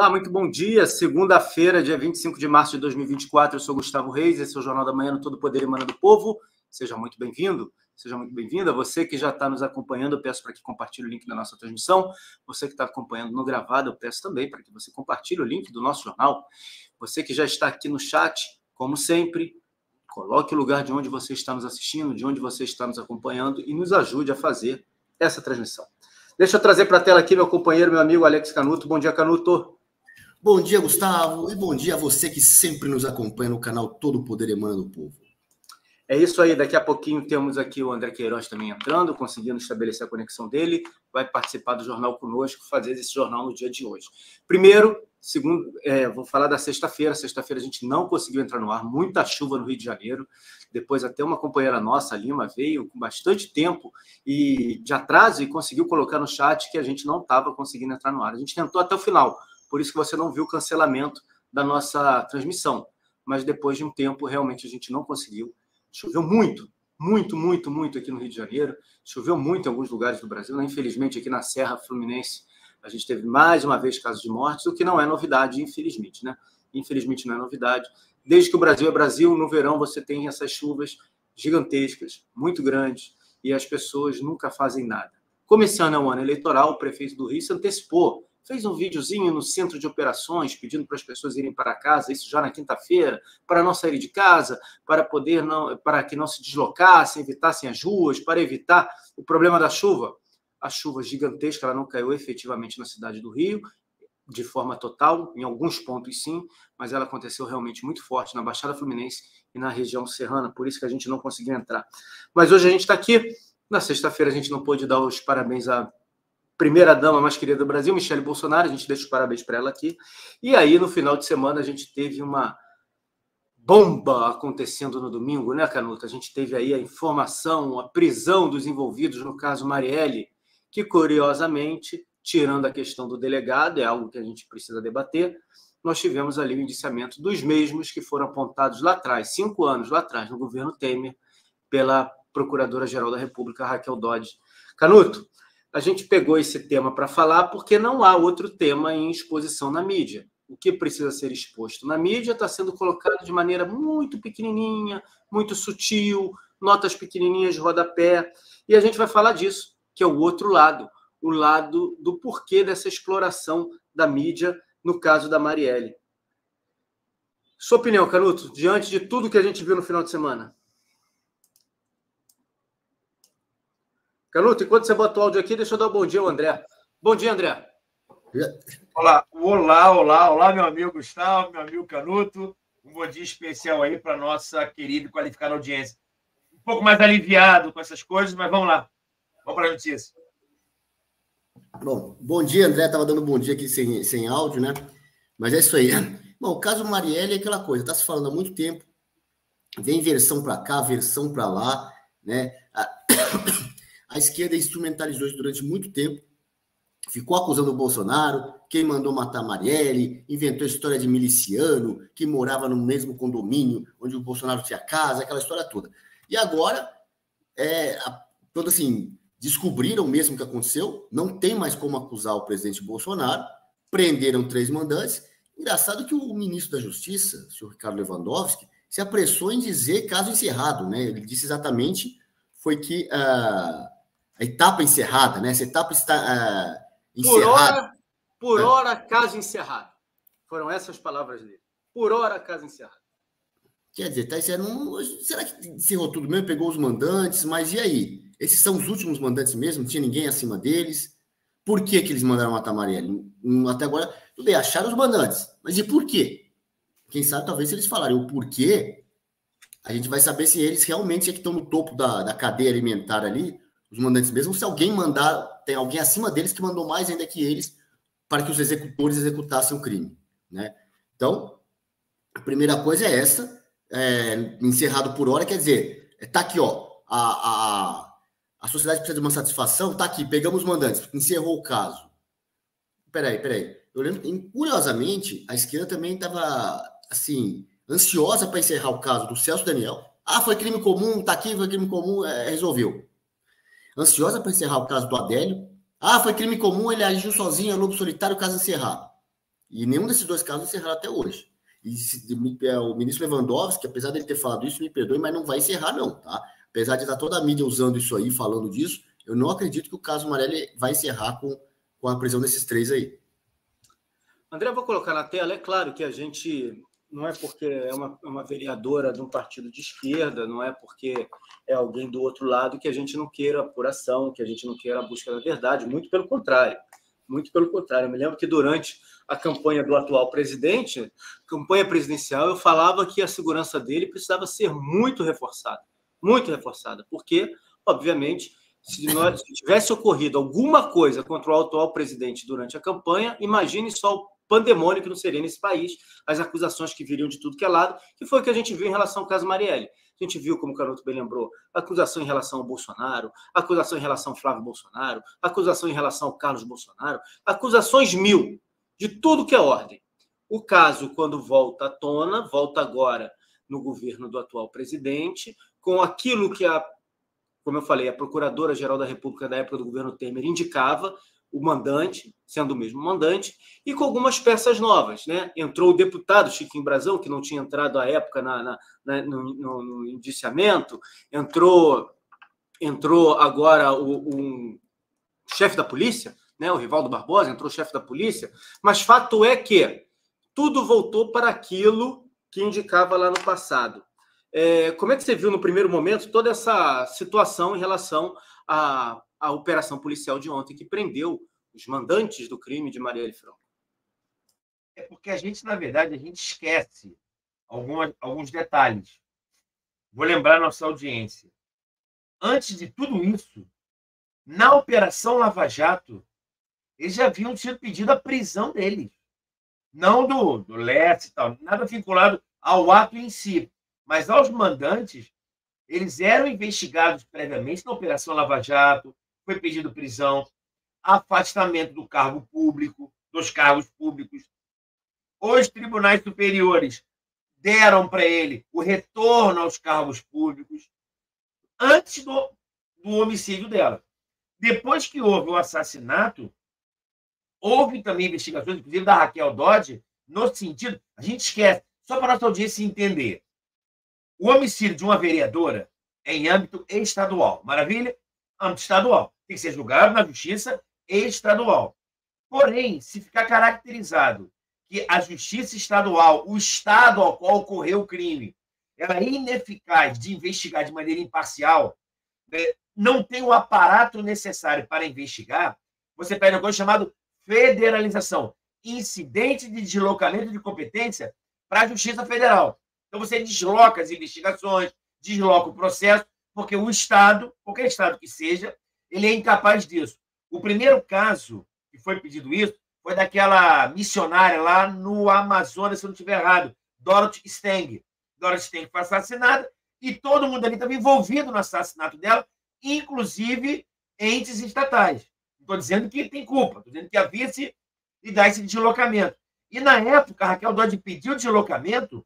Olá, muito bom dia. Segunda-feira, dia 25 de março de 2024. Eu sou Gustavo Reis, esse é o Jornal da Manhã no Todo Poder Emana do Povo. Seja muito bem-vindo, seja muito bem-vinda. Você que já está nos acompanhando, eu peço para que compartilhe o link da nossa transmissão. Você que está acompanhando no gravado, eu peço também para que você compartilhe o link do nosso jornal. Você que já está aqui no chat, como sempre, coloque o lugar de onde você está nos assistindo, de onde você está nos acompanhando e nos ajude a fazer essa transmissão. Deixa eu trazer para a tela aqui meu companheiro, meu amigo Alex Canuto. Bom dia, Canuto. Bom dia, Gustavo, e bom dia a você que sempre nos acompanha no canal Todo Poder Emana do Povo. É isso aí, daqui a pouquinho temos aqui o André Queiroz também entrando, conseguindo estabelecer a conexão dele, vai participar do jornal conosco, fazer esse jornal no dia de hoje. Primeiro, vou falar da sexta-feira. Sexta-feira a gente não conseguiu entrar no ar, muita chuva no Rio de Janeiro, depois até uma companheira nossa, a Lima, veio com bastante tempo e de atraso e conseguiu colocar no chat que a gente não estava conseguindo entrar no ar. A gente tentou até o final, por isso que você não viu o cancelamento da nossa transmissão, mas depois de um tempo realmente a gente não conseguiu. Choveu muito aqui no Rio de Janeiro, choveu muito em alguns lugares do Brasil, né? Infelizmente aqui na Serra Fluminense a gente teve mais uma vez casos de mortes, o que não é novidade, infelizmente, né? Infelizmente não é novidade. Desde que o Brasil é Brasil, no verão você tem essas chuvas gigantescas, muito grandes, e as pessoas nunca fazem nada. Como esse ano é um ano eleitoral, o prefeito do Rio se antecipou, fez um videozinho no centro de operações, pedindo para as pessoas irem para casa, isso já na quinta-feira, para não sair de casa, para que não se deslocassem, evitassem as ruas, para evitar o problema da chuva. A chuva gigantesca, ela não caiu efetivamente na cidade do Rio, de forma total, em alguns pontos sim, mas ela aconteceu realmente muito forte na Baixada Fluminense e na região serrana, por isso que a gente não conseguiu entrar. Mas hoje a gente está aqui, na sexta-feira a gente não pôde dar os parabéns à primeira-dama mais querida do Brasil, Michele Bolsonaro, a gente deixa os parabéns para ela aqui. E aí, no final de semana, a gente teve uma bomba acontecendo no domingo, né, Canuto? A gente teve aí a informação, a prisão dos envolvidos no caso Marielle, que, curiosamente, tirando a questão do delegado, é algo que a gente precisa debater, nós tivemos ali o indiciamento dos mesmos que foram apontados lá atrás, 5 anos lá atrás, no governo Temer, pela Procuradora-Geral da República, Raquel Dodge. Canuto, a gente pegou esse tema para falar porque não há outro tema em exposição na mídia. O que precisa ser exposto na mídia está sendo colocado de maneira muito pequenininha, muito sutil, notas pequenininhas de rodapé, e a gente vai falar disso, que é o outro lado, o lado do porquê dessa exploração da mídia no caso da Marielle. Sua opinião, Canuto, diante de tudo que a gente viu no final de semana? Canuto, enquanto você bota o áudio aqui, deixa eu dar um bom dia ao André. Bom dia, André. Olá, meu amigo Gustavo, meu amigo Canuto. Um bom dia especial aí para nossa querida e qualificada audiência. Um pouco mais aliviado com essas coisas, mas vamos lá. Vamos para a notícia. Bom dia, André. Estava dando bom dia aqui sem áudio, né? Mas é isso aí. Bom, o caso Marielle é aquela coisa, está se falando há muito tempo. Vem versão para cá, versão para lá, né? A esquerda instrumentalizou isso durante muito tempo, ficou acusando o Bolsonaro, quem mandou matar Marielle, inventou a história de miliciano, que morava no mesmo condomínio onde o Bolsonaro tinha casa, aquela história toda. E agora, todo assim, descobriram mesmo o que aconteceu, não tem mais como acusar o presidente Bolsonaro, prenderam 3 mandantes. Engraçado que o ministro da Justiça, o senhor Ricardo Lewandowski, se apressou em dizer caso encerrado, né? Ele disse exatamente foi que a etapa encerrada, né? Essa etapa está encerrada. Por hora, caso encerrado. Foram essas palavras dele. Por hora, caso encerrado. Quer dizer, tá encerrando. Será que encerrou tudo mesmo? Pegou os mandantes, mas e aí? Esses são os últimos mandantes mesmo? Não tinha ninguém acima deles? Por que eles mandaram matar Marielle? Até agora, tudo bem, acharam os mandantes. Mas e por quê? Quem sabe, talvez, se eles falarem o porquê, a gente vai saber se eles realmente é que estão no topo da cadeia alimentar ali, os mandantes mesmo, se alguém mandar, tem alguém acima deles que mandou mais ainda que eles para que os executores executassem o crime, né? Então, a primeira coisa é essa, encerrado por hora, quer dizer, tá aqui, ó, a sociedade precisa de uma satisfação, tá aqui, pegamos os mandantes, encerrou o caso. Peraí. Eu lembro, curiosamente, a esquerda também estava, assim, ansiosa para encerrar o caso do Celso Daniel. Foi crime comum, tá aqui, foi crime comum, resolveu. Ansiosa para encerrar o caso do Adélio. Foi crime comum, ele agiu sozinho, é lobo solitário, caso encerrado. E nenhum desses dois casos encerraram até hoje. E o ministro Lewandowski, apesar dele ter falado isso, me perdoe, mas não vai encerrar, não, tá? Apesar de estar toda a mídia usando isso aí, falando disso, eu não acredito que o caso Marielle vai encerrar com a prisão desses 3 aí. André, eu vou colocar na tela. É claro que a gente não é porque é uma vereadora de um partido de esquerda, não é porque é alguém do outro lado que a gente não queira apuração, que a gente não queira a busca da verdade. Muito pelo contrário. Muito pelo contrário. Eu me lembro que durante a campanha do atual presidente, campanha presidencial, eu falava que a segurança dele precisava ser muito reforçada, porque, obviamente, se tivesse ocorrido alguma coisa contra o atual presidente durante a campanha, imagine só o pandemônio que não seria nesse país, as acusações que viriam de tudo que é lado, que foi o que a gente viu em relação ao caso Marielle. A gente viu, como o Canuto bem lembrou, acusação em relação ao Bolsonaro, acusação em relação ao Flávio Bolsonaro, acusação em relação ao Carlos Bolsonaro, acusações 1000, de tudo que é ordem. O caso, quando volta à tona, volta agora no governo do atual presidente, com aquilo que como eu falei, a Procuradora-Geral da República da época do governo Temer indicava, o mandante, sendo o mesmo mandante, e com algumas peças novas, né? Entrou o deputado Chiquinho Brazão, que não tinha entrado à época no indiciamento, entrou agora um chefe da polícia, né? O Rivaldo Barbosa, entrou o chefe da polícia, mas fato é que tudo voltou para aquilo que indicava lá no passado. Como é que você viu no primeiro momento toda essa situação em relação à operação policial de ontem que prendeu os mandantes do crime de Marielle Franco? É porque a gente, na verdade, esquece alguns detalhes. Vou lembrar a nossa audiência. Antes de tudo isso, na Operação Lava Jato, eles já haviam sido pedido a prisão deles. Não do Leste e tal, nada vinculado ao ato em si. Mas aos mandantes, eles eram investigados previamente na Operação Lava Jato, foi pedido prisão, afastamento do cargo público, dos cargos públicos. Os tribunais superiores deram para ele o retorno aos cargos públicos antes do homicídio dela. Depois que houve o assassinato, houve também investigações, inclusive da Raquel Dodge, no sentido, a gente esquece, só para a nossa audiência entender, o homicídio de uma vereadora é em âmbito estadual. Maravilha? Âmbito estadual. Tem que ser julgado na justiça estadual. Porém, se ficar caracterizado que a justiça estadual, o estado ao qual ocorreu o crime, ela é ineficaz de investigar de maneira imparcial, não tem o aparato necessário para investigar, você pede uma coisa chamada federalização, incidente de deslocamento de competência para a Justiça Federal. Então, você desloca as investigações, desloca o processo, porque o Estado, qualquer Estado que seja, ele é incapaz disso. O primeiro caso que foi pedido isso foi daquela missionária lá no Amazonas, se eu não estiver errado, Dorothy Stang. Dorothy Stang foi assassinada e todo mundo ali estava envolvido no assassinato dela, inclusive entes estatais. Não estou dizendo que tem culpa, estou dizendo que havia esse e dá esse deslocamento. E, na época, a Raquel Dodge pediu deslocamento,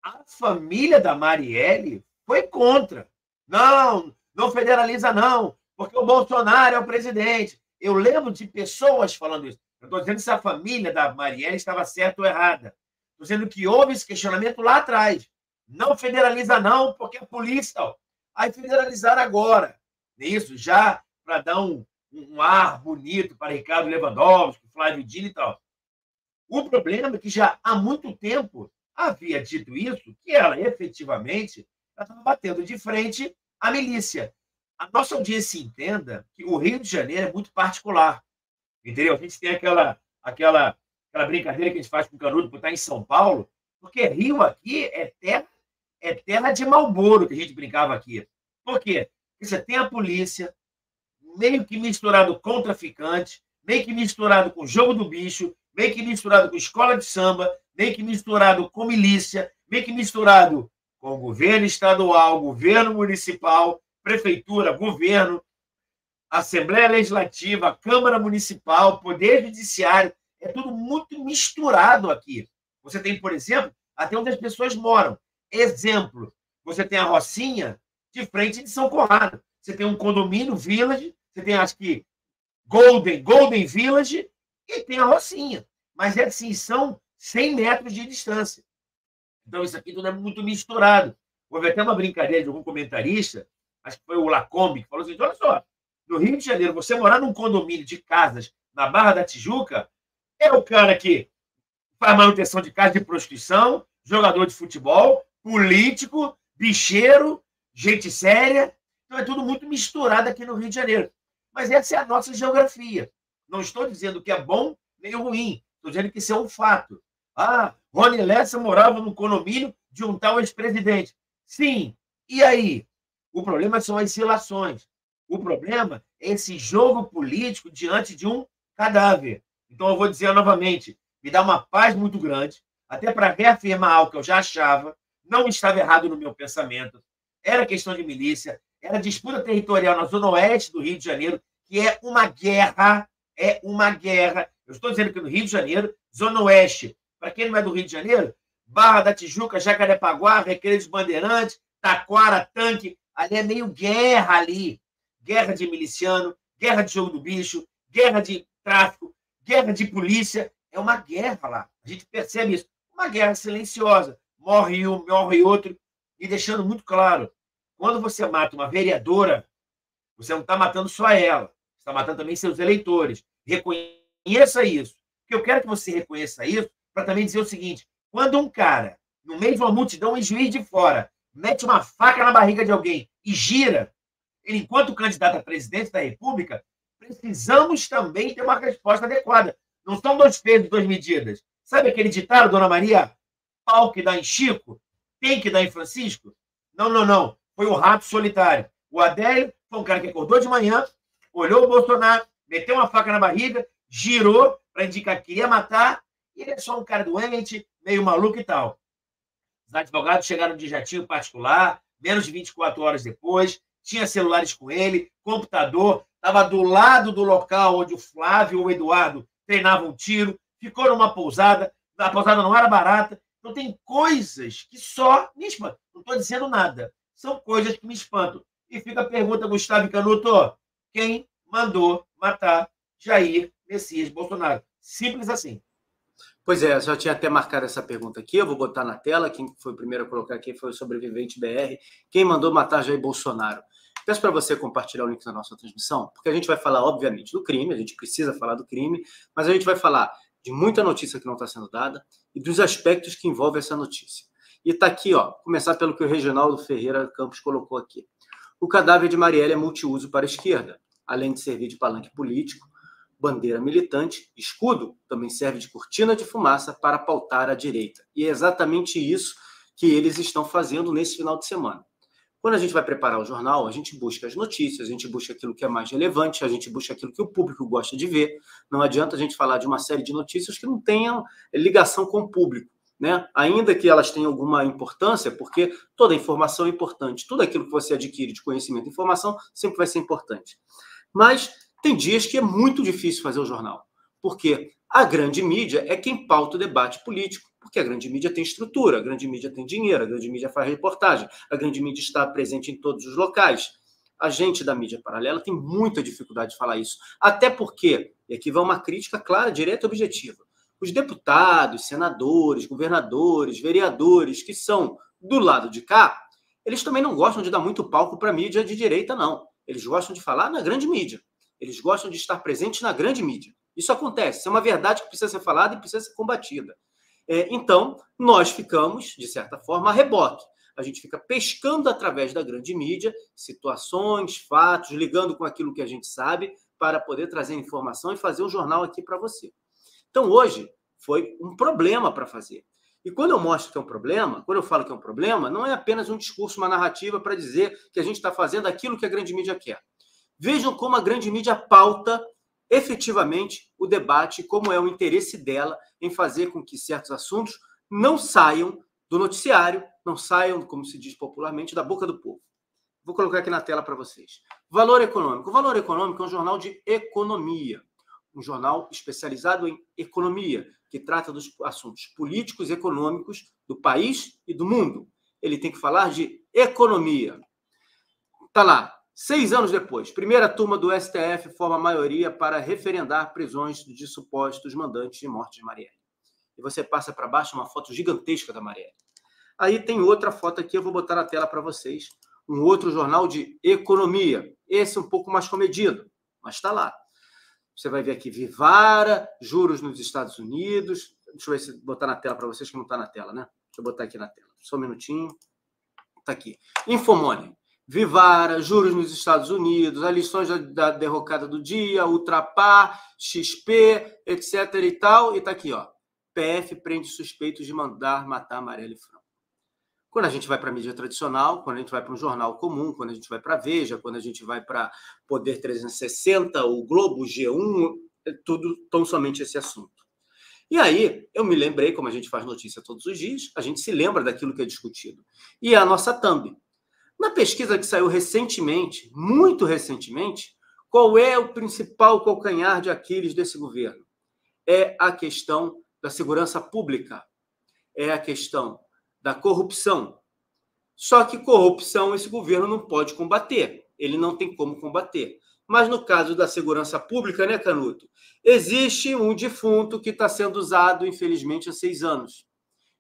a família da Marielle foi contra. Não, não federaliza não, porque o Bolsonaro é o presidente. Eu lembro de pessoas falando isso. Eu estou dizendo se a família da Marielle estava certa ou errada. Estou dizendo que houve esse questionamento lá atrás. Não federaliza não, porque a polícia... Tal. Aí federalizaram agora. Isso, já para dar um ar bonito para Ricardo Lewandowski, Flávio Dino e tal. O problema é que já há muito tempo havia dito isso, que ela efetivamente estava batendo de frente à milícia. A nossa audiência entenda que o Rio de Janeiro é muito particular. Entendeu? A gente tem aquela brincadeira que a gente faz com o Canuto por estar em São Paulo, porque Rio aqui é terra de Marlboro, que a gente brincava aqui. Por quê? Porque você tem a polícia, meio que misturado com traficante, meio que misturado com jogo do bicho, meio que misturado com escola de samba, meio que misturado com milícia, meio que misturado com governo estadual, governo municipal, prefeitura, governo, Assembleia Legislativa, Câmara Municipal, Poder Judiciário, é tudo muito misturado aqui. Você tem, por exemplo, até onde as pessoas moram. Exemplo, você tem a Rocinha de frente de São Conrado. Você tem um condomínio, Village, você tem, acho que, Golden Village, e tem a Rocinha. mas assim, são 100 metros de distância. Então, isso aqui tudo é muito misturado. Houve até uma brincadeira de algum comentarista, acho que foi o Lacombe, que falou assim: olha só, no Rio de Janeiro, você morar num condomínio de casas na Barra da Tijuca, é o cara que faz manutenção de casa de prostituição, jogador de futebol, político, bicheiro, gente séria. Então é tudo muito misturado aqui no Rio de Janeiro. Mas essa é a nossa geografia. Não estou dizendo que é bom nem ruim. Estou dizendo que isso é um fato. Ah, Rony Lessa morava no condomínio de um tal ex-presidente. Sim. E aí? O problema são as relações. O problema é esse jogo político diante de um cadáver. Então eu vou dizer novamente, me dá uma paz muito grande, até para reafirmar algo que eu já achava, não estava errado no meu pensamento. Era questão de milícia, era disputa territorial na zona oeste do Rio de Janeiro, que é uma guerra, Eu estou dizendo que no Rio de Janeiro, zona oeste, para quem não é do Rio de Janeiro, Barra da Tijuca, Jacarepaguá, Recreio dos Bandeirantes, Taquara, Tanque, ali é meio guerra ali. Guerra de miliciano, guerra de jogo do bicho, guerra de tráfico, guerra de polícia. É uma guerra lá. A gente percebe isso. Uma guerra silenciosa. Morre um, morre outro. E deixando muito claro, quando você mata uma vereadora, você não está matando só ela. Você está matando também seus eleitores. Reconheça isso. Porque eu quero que você reconheça isso para também dizer o seguinte: quando um cara, no meio de uma multidão em Juiz de Fora, mete uma faca na barriga de alguém e gira, ele, enquanto candidato a presidente da República, precisamos também ter uma resposta adequada. Não são dois pesos, duas medidas. Sabe aquele ditado, Dona Maria? Pau que dá em Chico, tem que dar em Francisco? Não, não, não. Foi o rato solitário. O Adélio foi um cara que acordou de manhã, olhou o Bolsonaro, meteu uma faca na barriga, girou para indicar que queria matar, e ele é só um cara doente, meio maluco e tal. Os advogados chegaram de jatinho particular, menos de 24 horas depois, tinha celulares com ele, computador, estava do lado do local onde o Flávio ou o Eduardo treinavam um tiro, ficou numa pousada, a pousada não era barata. Então tem coisas que só me espantam. Não estou dizendo nada. São coisas que me espantam. E fica a pergunta, Gustavo Canuto: quem mandou matar Jair Messias Bolsonaro? Simples assim. Pois é, já tinha até marcado essa pergunta aqui, eu vou botar na tela. Quem foi o primeiro a colocar aqui foi o Sobrevivente BR. Quem mandou matar Jair Bolsonaro? Peço para você compartilhar o link da nossa transmissão, porque a gente vai falar, obviamente, do crime, a gente precisa falar do crime, mas a gente vai falar de muita notícia que não está sendo dada e dos aspectos que envolvem essa notícia. E está aqui, ó, começar pelo que o Reginaldo Ferreira Campos colocou aqui. O cadáver de Marielle é multiuso para a esquerda, além de servir de palanque político, bandeira militante, escudo, também serve de cortina de fumaça para pautar a direita. E é exatamente isso que eles estão fazendo nesse final de semana. Quando a gente vai preparar o jornal, a gente busca as notícias, a gente busca aquilo que é mais relevante, a gente busca aquilo que o público gosta de ver. Não adianta a gente falar de uma série de notícias que não tenham ligação com o público, né? Ainda que elas tenham alguma importância, porque toda informação é importante. Tudo aquilo que você adquire de conhecimento e informação sempre vai ser importante. Mas tem dias que é muito difícil fazer o jornal, porque a grande mídia é quem pauta o debate político, porque a grande mídia tem estrutura, a grande mídia tem dinheiro, a grande mídia faz reportagem, a grande mídia está presente em todos os locais. A gente da mídia paralela tem muita dificuldade de falar isso, até porque, e aqui vai uma crítica clara, direta e objetiva, os deputados, senadores, governadores, vereadores que são do lado de cá, eles também não gostam de dar muito palco para a mídia de direita, não. Eles gostam de falar na grande mídia. Eles gostam de estar presentes na grande mídia. Isso acontece, isso é uma verdade que precisa ser falada e precisa ser combatida. Então, nós ficamos, de certa forma, a reboque. A gente fica pescando através da grande mídia situações, fatos, ligando com aquilo que a gente sabe para poder trazer informação e fazer um jornal aqui para você. Então, hoje, foi um problema para fazer. E quando eu mostro que é um problema, quando eu falo que é um problema, não é apenas um discurso, uma narrativa para dizer que a gente está fazendo aquilo que a grande mídia quer. Vejam como a grande mídia pauta efetivamente o debate, como é o interesse dela em fazer com que certos assuntos não saiam do noticiário, não saiam, como se diz popularmente, da boca do povo. Vou colocar aqui na tela para vocês. Valor Econômico. O Valor Econômico é um jornal de economia, um jornal especializado em economia, que trata dos assuntos políticos e econômicos do país e do mundo. Ele tem que falar de economia. Está lá, 6 anos depois, primeira turma do STF forma a maioria para referendar prisões de supostos mandantes de morte de Marielle. E você passa para baixo uma foto gigantesca da Marielle. Aí tem outra foto aqui, eu vou botar na tela para vocês. Um outro jornal de economia. Esse um pouco mais comedido, mas está lá. Você vai ver aqui Vivara, juros nos Estados Unidos. Deixa eu ver se botar na tela para vocês, que não está na tela, né? Deixa eu botar aqui na tela. Só um minutinho. Está aqui. Infomoney. Vivara, juros nos Estados Unidos, as lições da derrocada do dia, Ultrapar, XP, etc. e tal. E está aqui, ó. PF prende suspeitos de mandar matar Marielle Franco. Quando a gente vai para a mídia tradicional, quando a gente vai para um jornal comum, quando a gente vai para a Veja, quando a gente vai para Poder 360, o Globo, o G1, tudo tão somente esse assunto. E aí, eu me lembrei, como a gente faz notícia todos os dias, a gente se lembra daquilo que é discutido. E é a nossa thumb. Na pesquisa que saiu recentemente, muito recentemente, qual é o principal calcanhar de Aquiles desse governo? É a questão da segurança pública, é a questão da corrupção. Só que corrupção esse governo não pode combater, ele não tem como combater. Mas no caso da segurança pública, né, Canuto? Existe um defunto que está sendo usado, infelizmente, há 6 anos.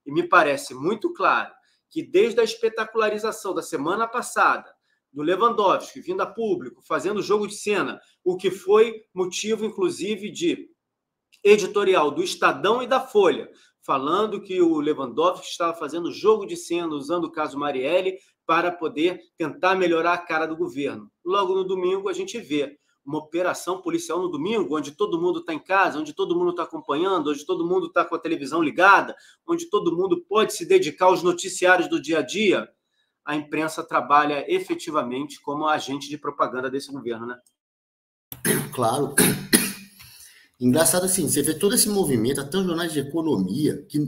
E me parece muito claro que desde a espetacularização da semana passada, do Lewandowski vindo a público, fazendo jogo de cena, o que foi motivo, inclusive, de editorial do Estadão e da Folha, falando que o Lewandowski estava fazendo jogo de cena, usando o caso Marielle, para poder tentar melhorar a cara do governo. Logo no domingo, a gente vê uma operação policial no domingo, onde todo mundo está em casa, onde todo mundo está acompanhando, onde todo mundo está com a televisão ligada, onde todo mundo pode se dedicar aos noticiários do dia a dia. A imprensa trabalha efetivamente como agente de propaganda desse governo, né? Claro. Engraçado assim, você vê todo esse movimento, até os jornais de economia, que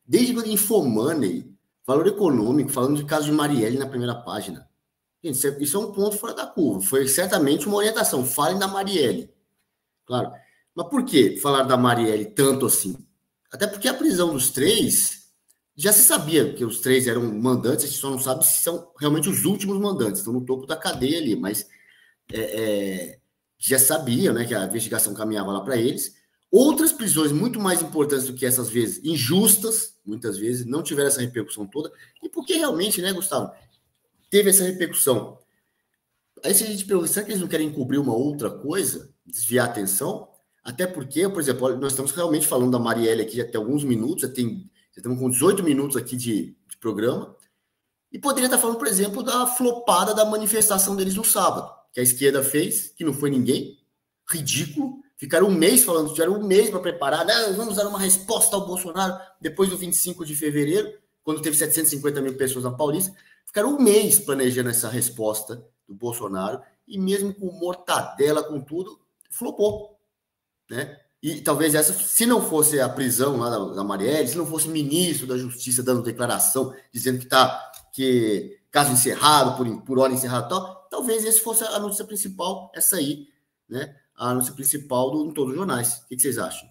desde o Infomoney, Valor Econômico, falando de caso de Marielle na primeira página. Gente, isso é um ponto fora da curva. Foi certamente uma orientação. Falem da Marielle. Claro. Mas por que falar da Marielle tanto assim? Até porque a prisão dos 3, já se sabia que os 3 eram mandantes, a gente só não sabe se são realmente os últimos mandantes, estão no topo da cadeia ali, mas já sabia, né, que a investigação caminhava lá para eles. Outras prisões muito mais importantes do que essas vezes, injustas, muitas vezes, não tiveram essa repercussão toda. E porque realmente, né, Gustavo, teve essa repercussão. Aí se a gente pergunta, será que eles não querem encobrir uma outra coisa? Desviar a atenção? Até porque, por exemplo, nós estamos realmente falando da Marielle aqui já tem alguns minutos, já estamos com 18 minutos aqui de programa, e poderia estar falando, por exemplo, da flopada da manifestação deles no sábado, que a esquerda fez, que não foi ninguém, ridículo, ficaram um mês falando, tiveram um mês para preparar, não, vamos dar uma resposta ao Bolsonaro, depois do 25 de fevereiro, quando teve 750 mil pessoas na Paulista, ficaram um mês planejando essa resposta do Bolsonaro, e mesmo com mortadela, com tudo, flopou, né? E talvez essa, se não fosse a prisão lá da Marielle, se não fosse o ministro da Justiça dando declaração, dizendo que caso encerrado, por hora encerrada e tal, talvez esse fosse a notícia principal, essa aí, né? A notícia principal em todos os jornais. O que vocês acham?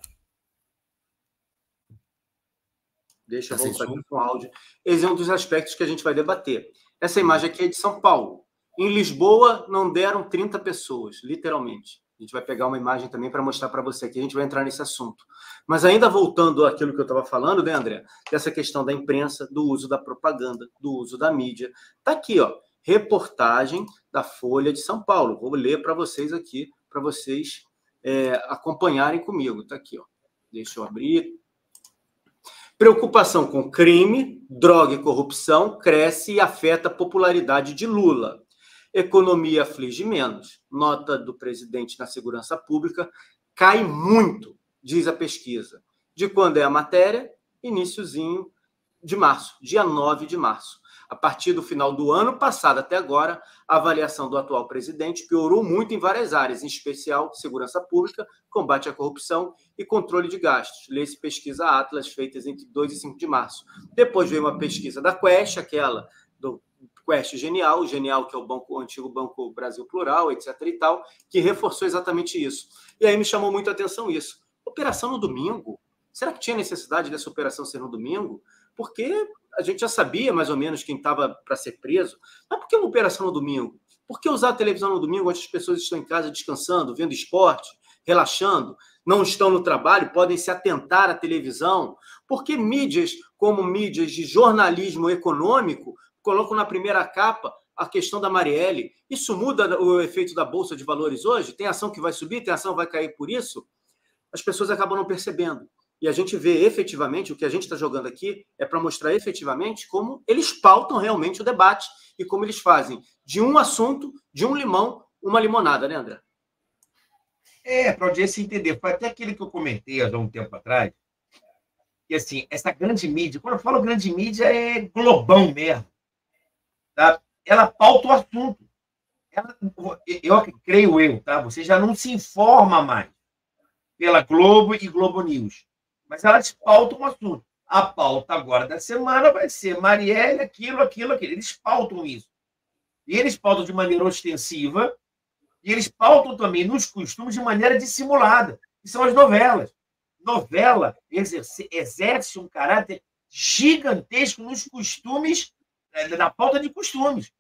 Deixa eu voltar aqui com o áudio. Esse é um dos aspectos que a gente vai debater. Essa imagem aqui é de São Paulo. Em Lisboa, não deram 30 pessoas, literalmente. A gente vai pegar uma imagem também para mostrar para você aqui. A gente vai entrar nesse assunto. Mas ainda voltando àquilo que eu estava falando, né, André? Dessa questão da imprensa, do uso da propaganda, do uso da mídia. Está aqui, ó, reportagem da Folha de São Paulo. Vou ler para vocês aqui, para vocês acompanharem comigo. Está aqui, ó. Deixa eu abrir. Preocupação com crime, droga e corrupção cresce e afeta a popularidade de Lula. Economia aflige menos. Nota do presidente na segurança pública cai muito, diz a pesquisa. De quando é a matéria? Iniciozinho de março, dia 9 de março. A partir do final do ano passado até agora, a avaliação do atual presidente piorou muito em várias áreas, em especial segurança pública, combate à corrupção e controle de gastos. Lê-se pesquisa Atlas, feitas entre 2 e 5 de março. Depois veio uma pesquisa da Quest, aquela do Quest Genial que é o antigo Banco Brasil Plural, etc. e tal, que reforçou exatamente isso. E aí me chamou muito a atenção isso. Operação no domingo? Será que tinha necessidade dessa operação ser no domingo? Porque a gente já sabia mais ou menos quem estava para ser preso. Mas por que uma operação no domingo? Por que usar a televisão no domingo, onde as pessoas estão em casa descansando, vendo esporte, relaxando, não estão no trabalho, podem se atentar à televisão? Por que mídias como mídias de jornalismo econômico colocam na primeira capa a questão da Marielle? Isso muda o efeito da Bolsa de Valores hoje? Tem ação que vai subir, tem ação que vai cair por isso? As pessoas acabam não percebendo. E a gente vê efetivamente, o que a gente está jogando aqui é para mostrar efetivamente como eles pautam realmente o debate e como eles fazem de um assunto, de um limão, uma limonada, né, André? Para a audiência entender. Foi até aquele que eu comentei há um tempo atrás, que, assim, essa grande mídia, quando eu falo grande mídia, é globão mesmo. Tá? Ela pauta o assunto. Creio eu, tá? Você já não se informa mais pela Globo e Globo News. Mas elas pautam o assunto. A pauta agora da semana vai ser Marielle, aquilo. Eles pautam isso. E eles pautam de maneira ostensiva, e eles pautam também nos costumes de maneira dissimulada, que são as novelas. Novela exerce um caráter gigantesco nos costumes, na pauta de costumes.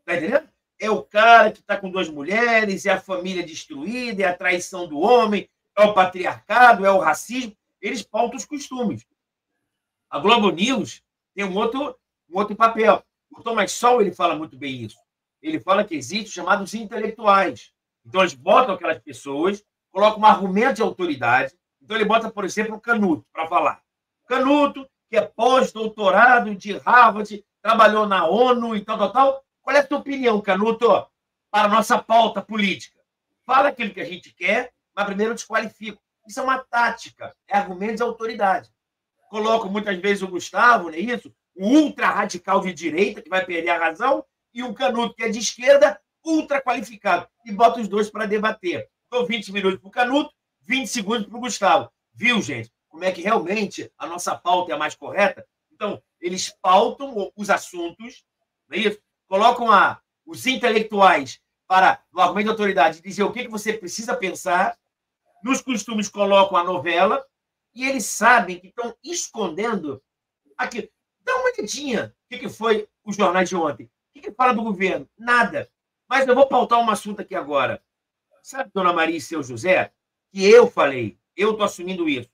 Tá entendendo? É o cara que está com 2 mulheres, é a família destruída, é a traição do homem, é o patriarcado, é o racismo. Eles pautam os costumes. A Globo News tem um outro papel. O Thomas Sowell, ele fala muito bem isso. Ele fala que existem os chamados intelectuais. Então, eles botam aquelas pessoas, colocam um argumento de autoridade. Então, ele bota, por exemplo, o Canuto para falar. Canuto, que é pós-doutorado de Harvard, trabalhou na ONU e tal. Qual é a tua opinião, Canuto, para a nossa pauta política? Fala aquilo que a gente quer, mas primeiro desqualifica. Isso é uma tática, é argumento de autoridade. Coloco muitas vezes o Gustavo, não é isso? O ultra-radical de direita, que vai perder a razão, e um Canuto, que é de esquerda, ultra-qualificado. E bota os dois para debater. Dou 20 minutos para o Canuto, 20 segundos para o Gustavo. Viu, gente? Como é que realmente a nossa pauta é a mais correta? Então, eles pautam os assuntos, não é isso? Colocam os intelectuais para, no argumento de autoridade, dizer o que você precisa pensar. Nos costumes colocam a novela e eles sabem que estão escondendo aqui. Dá uma olhadinha. O que foi os jornais de ontem? O que fala do governo? Nada. Mas eu vou pautar um assunto aqui agora. Sabe, dona Maria e seu José, que eu falei, eu estou assumindo isso.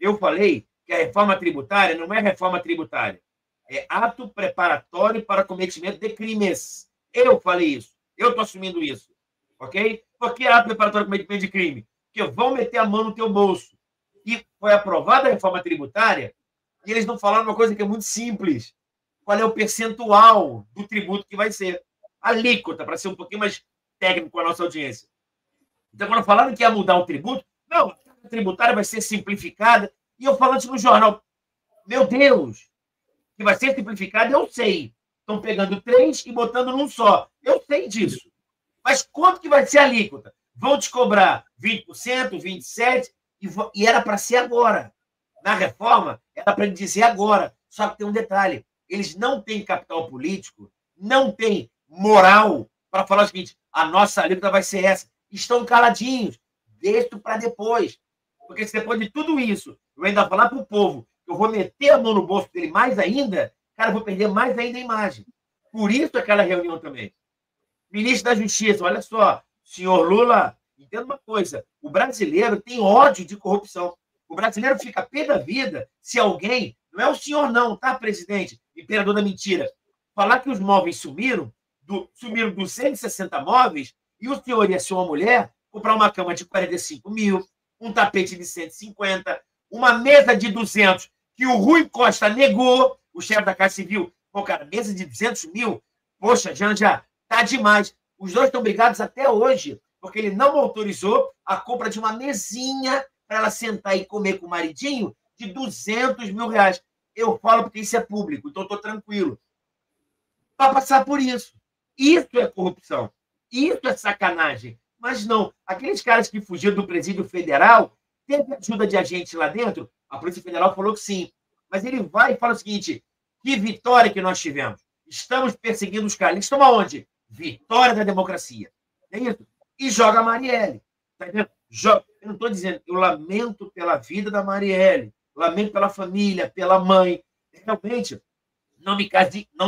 Eu falei que a reforma tributária não é reforma tributária. É ato preparatório para cometimento de crimes. Eu falei isso. Eu estou assumindo isso. Ok? Por que ato preparatório para cometimento de crime? Porque vão meter a mão no teu bolso. E foi aprovada a reforma tributária e eles não falaram uma coisa que é muito simples. Qual é o percentual do tributo que vai ser? Alíquota, para ser um pouquinho mais técnico com a nossa audiência. Então, quando falaram que ia mudar o tributo, não, a carga tributária vai ser simplificada. E eu falando isso no jornal. Meu Deus! Que vai ser simplificada, eu sei. Estão pegando 3 e botando num só. Eu sei disso. Mas quanto que vai ser a alíquota? Vão te cobrar 20%, 27%, e era para ser agora. Na reforma, era para dizer agora. Só que tem um detalhe. Eles não têm capital político, não têm moral para falar o seguinte, a nossa alíquota vai ser essa. Estão caladinhos. Deixa para depois. Porque se depois de tudo isso, eu ainda falar para o povo, eu vou meter a mão no bolso dele mais ainda, cara, eu vou perder mais ainda a imagem. Por isso aquela reunião também. Ministro da Justiça, olha só, senhor Lula, entenda uma coisa, o brasileiro tem ódio de corrupção. O brasileiro fica pé da vida se alguém, não é o senhor não, tá, presidente, imperador da mentira, falar que os móveis sumiram 260 móveis, e o senhor e a sua mulher comprar uma cama de 45 mil, um tapete de 150, uma mesa de 200, que o Rui Costa negou, o chefe da Casa Civil, pô, cara, mesa de 200 mil, poxa, já tá demais. Os dois estão brigados até hoje, porque ele não autorizou a compra de uma mesinha para ela sentar e comer com o maridinho de 200 mil reais. Eu falo porque isso é público, então eu estou tranquilo. Para passar por isso. Isso é corrupção. Isso é sacanagem. Mas não, aqueles caras que fugiram do presídio federal, teve ajuda de agente lá dentro? A Polícia Federal falou que sim. Mas ele vai e fala o seguinte, que vitória que nós tivemos. Estamos perseguindo os caras. Eles estão aonde? Vitória da democracia. É isso? E joga a Marielle. Tá entendendo? Eu não estou dizendo, eu lamento pela vida da Marielle, lamento pela família, pela mãe. Realmente, não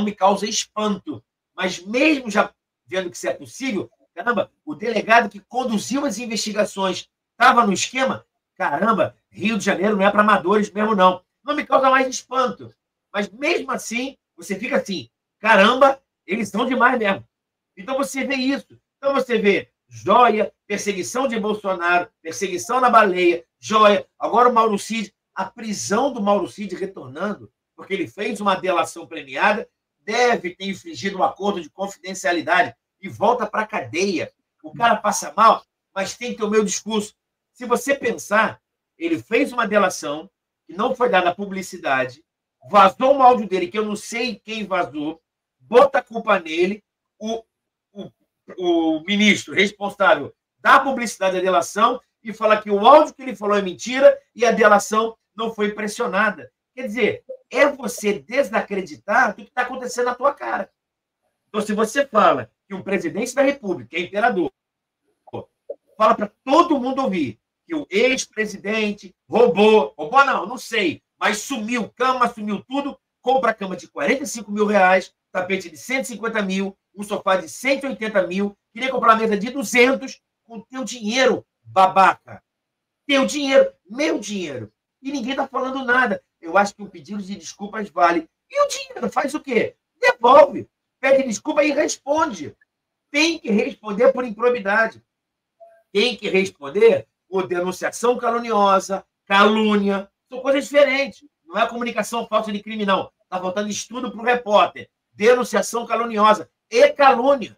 me causa espanto. Mas mesmo já vendo que isso é possível. Caramba, o delegado que conduziu as investigações estava no esquema. Caramba, Rio de Janeiro não é para amadores mesmo, não. Não me causa mais espanto. Mas mesmo assim, você fica assim, caramba, eles são demais mesmo. Então você vê isso. Então você vê joia, perseguição de Bolsonaro, perseguição na baleia, joia. Agora o Mauro Cid, a prisão do Mauro Cid retornando, porque ele fez uma delação premiada, deve ter infringido um acordo de confidencialidade e volta para a cadeia. O cara passa mal, mas tem que ter o meu discurso. Se você pensar, ele fez uma delação que não foi dada publicidade, vazou um áudio dele, que eu não sei quem vazou, bota a culpa nele, o ministro responsável da publicidade da delação e fala que o áudio que ele falou é mentira e a delação não foi pressionada. Quer dizer, é você desacreditar do que está acontecendo na tua cara. Então, se você fala que um presidente da República, que é imperador, fala para todo mundo ouvir que o ex-presidente roubou não sei, mas sumiu cama, sumiu tudo, compra cama de R$45 mil, tapete de 150 mil, um sofá de 180 mil, queria comprar uma mesa de 200 com teu dinheiro, babaca. Teu dinheiro, meu dinheiro. E ninguém está falando nada. Eu acho que um pedido de desculpas vale. E o dinheiro faz o quê? Devolve. Pede desculpa e responde. Tem que responder por improbidade. Tem que responder por denunciação caluniosa, calúnia. São coisas diferentes. Não é comunicação falsa de crime, não. Está faltando estudo para o repórter. Denunciação caluniosa e calúnia.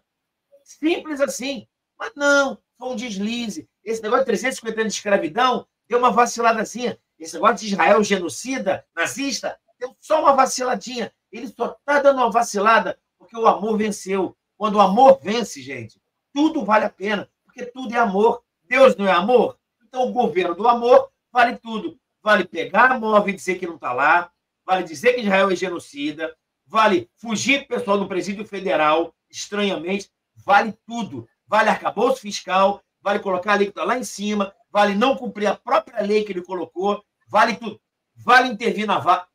Simples assim. Mas não, foi um deslize. Esse negócio de 350 anos de escravidão deu uma vaciladazinha. Esse negócio de Israel genocida, nazista, deu só uma vaciladinha. Ele só está dando uma vacilada porque o amor venceu. Quando o amor vence, gente, tudo vale a pena, porque tudo é amor. Deus não é amor? Então o governo do amor vale tudo. Vale pegar a móvel e dizer que não está lá, vale dizer que Israel é genocida, vale fugir com o pessoal do presídio federal, estranhamente, vale tudo. Vale arcabouço fiscal, vale colocar a lei que está lá em cima, vale não cumprir a própria lei que ele colocou, vale tudo. Vale intervir na Vale,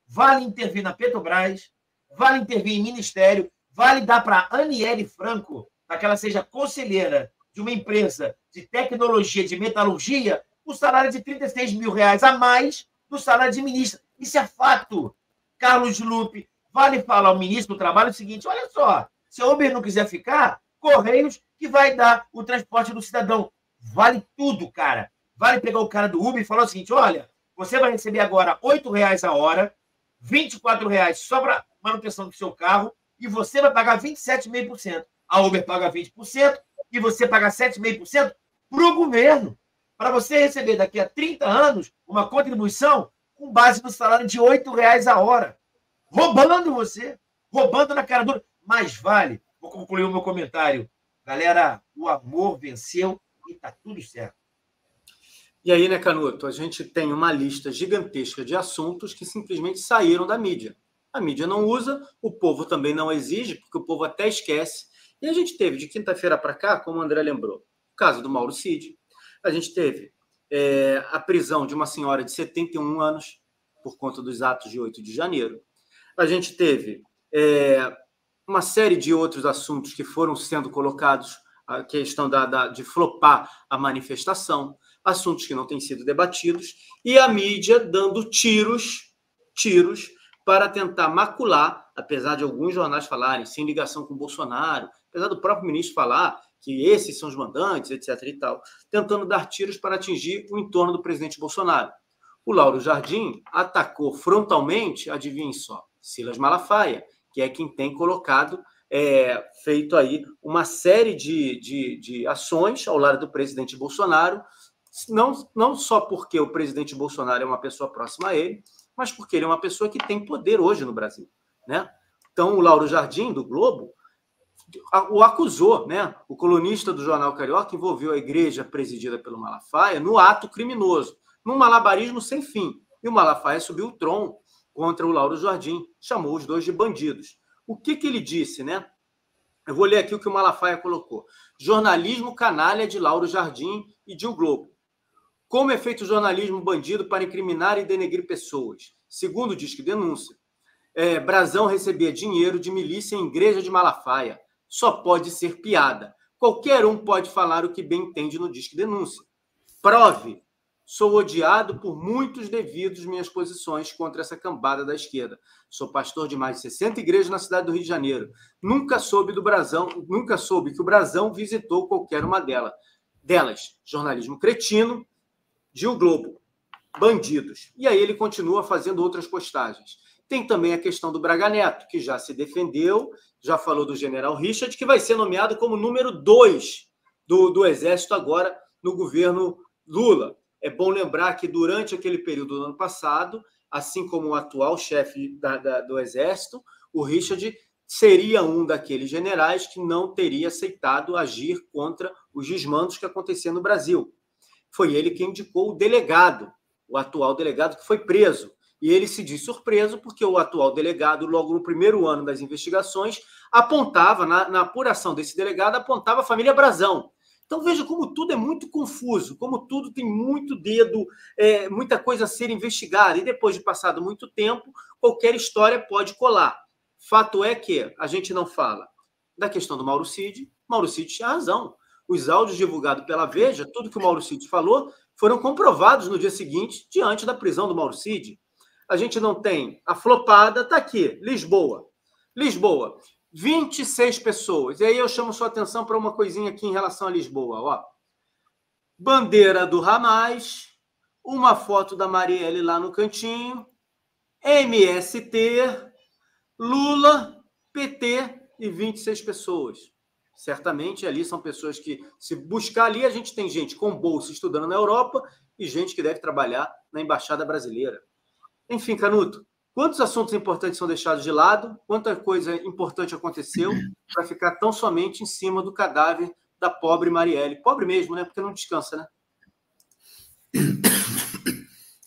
vale intervir na Petrobras, vale intervir em ministério, vale dar para a Aniele Franco, para que ela seja conselheira de uma empresa de tecnologia, de metalurgia, o salário de R$36 mil a mais do salário de ministra. Isso é fato. Carlos Lupe, vale falar ao ministro do Trabalho o seguinte, olha só, se a Uber não quiser ficar, Correios que vai dar o transporte do cidadão. Vale tudo, cara. Vale pegar o cara do Uber e falar o seguinte, olha, você vai receber agora R$8 a hora, R$24 só para manutenção do seu carro, e você vai pagar 27,5%. A Uber paga 20% e você paga 7,5% para o governo. Para você receber daqui a 30 anos uma contribuição com base no salário de R$8 a hora. Roubando você. Roubando na cara dura. Mas vale. Vou concluir o meu comentário. Galera, o amor venceu e está tudo certo. E aí, né, Canuto, a gente tem uma lista gigantesca de assuntos que simplesmente saíram da mídia. A mídia não usa, o povo também não exige, porque o povo até esquece. E a gente teve, de quinta-feira para cá, como o André lembrou, o caso do Mauro Cid. A gente teve a prisão de uma senhora de 71 anos por conta dos atos de 8 de janeiro. A gente teve uma série de outros assuntos que foram sendo colocados, a questão de flopar a manifestação, assuntos que não têm sido debatidos, e a mídia dando tiros para tentar macular, apesar de alguns jornais falarem sem ligação com o Bolsonaro, apesar do próprio ministro falar que esses são os mandantes, etc. e tal, tentando dar tiros para atingir o entorno do presidente Bolsonaro. O Lauro Jardim atacou frontalmente, adivinhem só, Silas Malafaia, que é quem tem colocado, feito aí uma série de ações ao lado do presidente Bolsonaro, não só porque o presidente Bolsonaro é uma pessoa próxima a ele, mas porque ele é uma pessoa que tem poder hoje no Brasil, né? Então, o Lauro Jardim, do Globo, o acusou, né? O colunista do Jornal Carioca envolveu a igreja presidida pelo Malafaia no ato criminoso, num malabarismo sem fim. E o Malafaia subiu o tom contra o Lauro Jardim, chamou os dois de bandidos. O que ele disse, né? Eu vou ler aqui o que o Malafaia colocou. Jornalismo canalha de Lauro Jardim e de O Globo. Como é feito o jornalismo bandido para incriminar e denegrir pessoas? Segundo diz que denúncia. Brasão recebia dinheiro de milícia em igreja de Malafaia. Só pode ser piada. Qualquer um pode falar o que bem entende no Disque Denúncia. Prove. Sou odiado por muitos devidos minhas posições contra essa cambada da esquerda. Sou pastor de mais de 60 igrejas na cidade do Rio de Janeiro. Nunca soube que o Brasão visitou qualquer uma delas. Jornalismo cretino, Gil Globo, bandidos. E aí ele continua fazendo outras postagens. Tem também a questão do Braga Neto, que já se defendeu, já falou do general Richard, que vai ser nomeado como número 2 do Exército agora no governo Lula. É bom lembrar que durante aquele período do ano passado, assim como o atual chefe do Exército, o Richard seria um daqueles generais que não teria aceitado agir contra os desmandos que aconteciam no Brasil. Foi ele quem indicou o delegado, o atual delegado que foi preso. E ele se diz surpreso porque o atual delegado, logo no primeiro ano das investigações, apontava, na apuração desse delegado, apontava a família Brasão. Então, veja como tudo é muito confuso, como tudo tem muito dedo, muita coisa a ser investigada. E depois de passado muito tempo, qualquer história pode colar. Fato é que a gente não fala da questão do Mauro Cid. Mauro Cid tinha razão. Os áudios divulgados pela Veja, tudo que o Mauro Cid falou, foram comprovados no dia seguinte, diante da prisão do Mauro Cid. A gente não tem a flopada, está aqui, Lisboa. 26 pessoas. E aí eu chamo sua atenção para uma coisinha aqui em relação a Lisboa. Ó. Bandeira do Hamas, uma foto da Marielle lá no cantinho, MST, Lula, PT e 26 pessoas. Certamente ali são pessoas que, se buscar ali, a gente tem gente com bolsa estudando na Europa e gente que deve trabalhar na Embaixada Brasileira. Enfim, Canuto, quantos assuntos importantes são deixados de lado? Quanta coisa importante aconteceu para ficar tão somente em cima do cadáver da pobre Marielle? Pobre mesmo, né? Porque não descansa, né?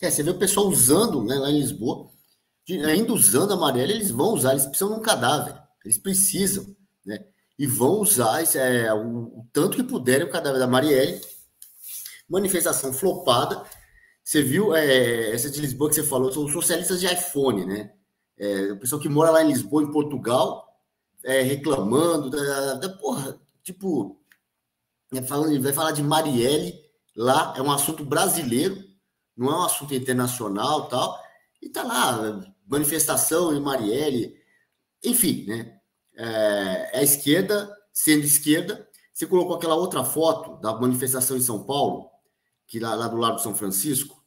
Você vê o pessoal usando, né, lá em Lisboa, ainda usando a Marielle, eles vão usar, eles precisam de um cadáver, eles precisam, né? E vão usar o tanto que puderem o cadáver da Marielle. Manifestação flopada. Você viu essa de Lisboa que você falou, são socialistas de iPhone, né? O pessoal que mora lá em Lisboa, em Portugal, reclamando, porra, tipo, vai falar de Marielle lá, é um assunto brasileiro, não é um assunto internacional, tal, e tá lá, manifestação em Marielle, enfim, né? A esquerda, sendo esquerda, você colocou aquela outra foto da manifestação em São Paulo, que lá do Largo São Francisco,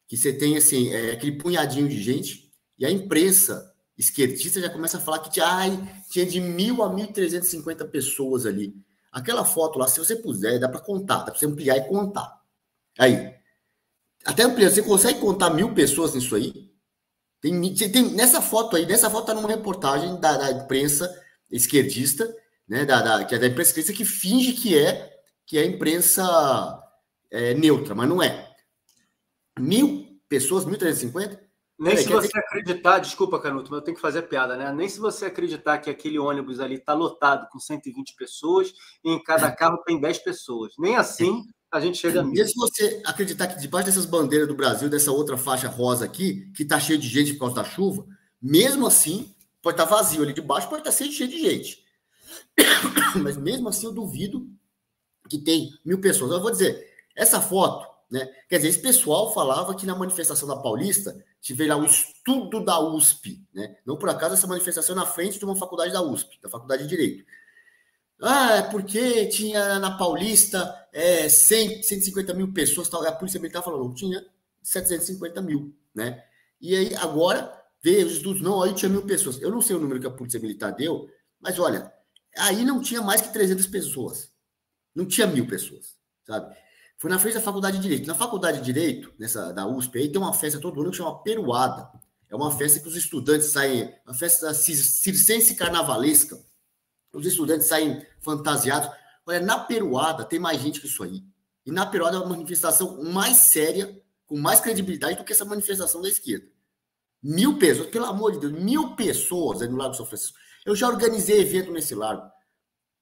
que você tem assim, aquele punhadinho de gente, e a imprensa esquerdista já começa a falar que tinha de 1.000 a 1.350 pessoas ali. Aquela foto lá, se você puser, dá para contar, dá para você ampliar e contar. Aí, até ampliar, você consegue contar 1.000 pessoas nisso aí? Tem nessa foto aí, tá numa reportagem da imprensa esquerdista, né, que é da imprensa esquerdista, que finge que é imprensa neutra, mas não é. 1.000 pessoas, 1.350? Nem se você acreditar, desculpa, Canuto, mas eu tenho que fazer piada, né? Nem se você acreditar que aquele ônibus ali está lotado com 120 pessoas e em cada carro tem 10 pessoas. Nem assim a gente chega a 1.000. E se você acreditar que debaixo dessas bandeiras do Brasil, dessa outra faixa rosa aqui, que está cheio de gente por causa da chuva, mesmo assim, pode estar vazio ali de baixo, pode estar cheio de gente. Mas mesmo assim eu duvido que tem 1.000 pessoas. Eu vou dizer, essa foto, né? Quer dizer, esse pessoal falava que na manifestação da Paulista tive lá o estudo da USP, né? Não por acaso essa manifestação na frente de uma faculdade da USP, da Faculdade de Direito. Porque tinha na Paulista 150 mil pessoas, tal. A Polícia Militar falou, não, tinha 750 mil, né? E aí agora veio os estudos, não, aí tinha 1.000 pessoas. Eu não sei o número que a Polícia Militar deu, mas olha, aí não tinha mais que 300 pessoas. Não tinha 1.000 pessoas, sabe? Foi na frente da Faculdade de Direito. Na Faculdade de Direito, da USP, aí tem uma festa todo ano que chama Peruada. É uma festa que os estudantes saem, uma festa circense carnavalesca. Os estudantes saem fantasiados. Olha, na Peruada tem mais gente que isso aí. E na Peruada é uma manifestação mais séria, com mais credibilidade do que essa manifestação da esquerda. 1.000 pessoas, pelo amor de Deus, 1.000 pessoas aí no Largo São Francisco. Eu já organizei evento nesse largo.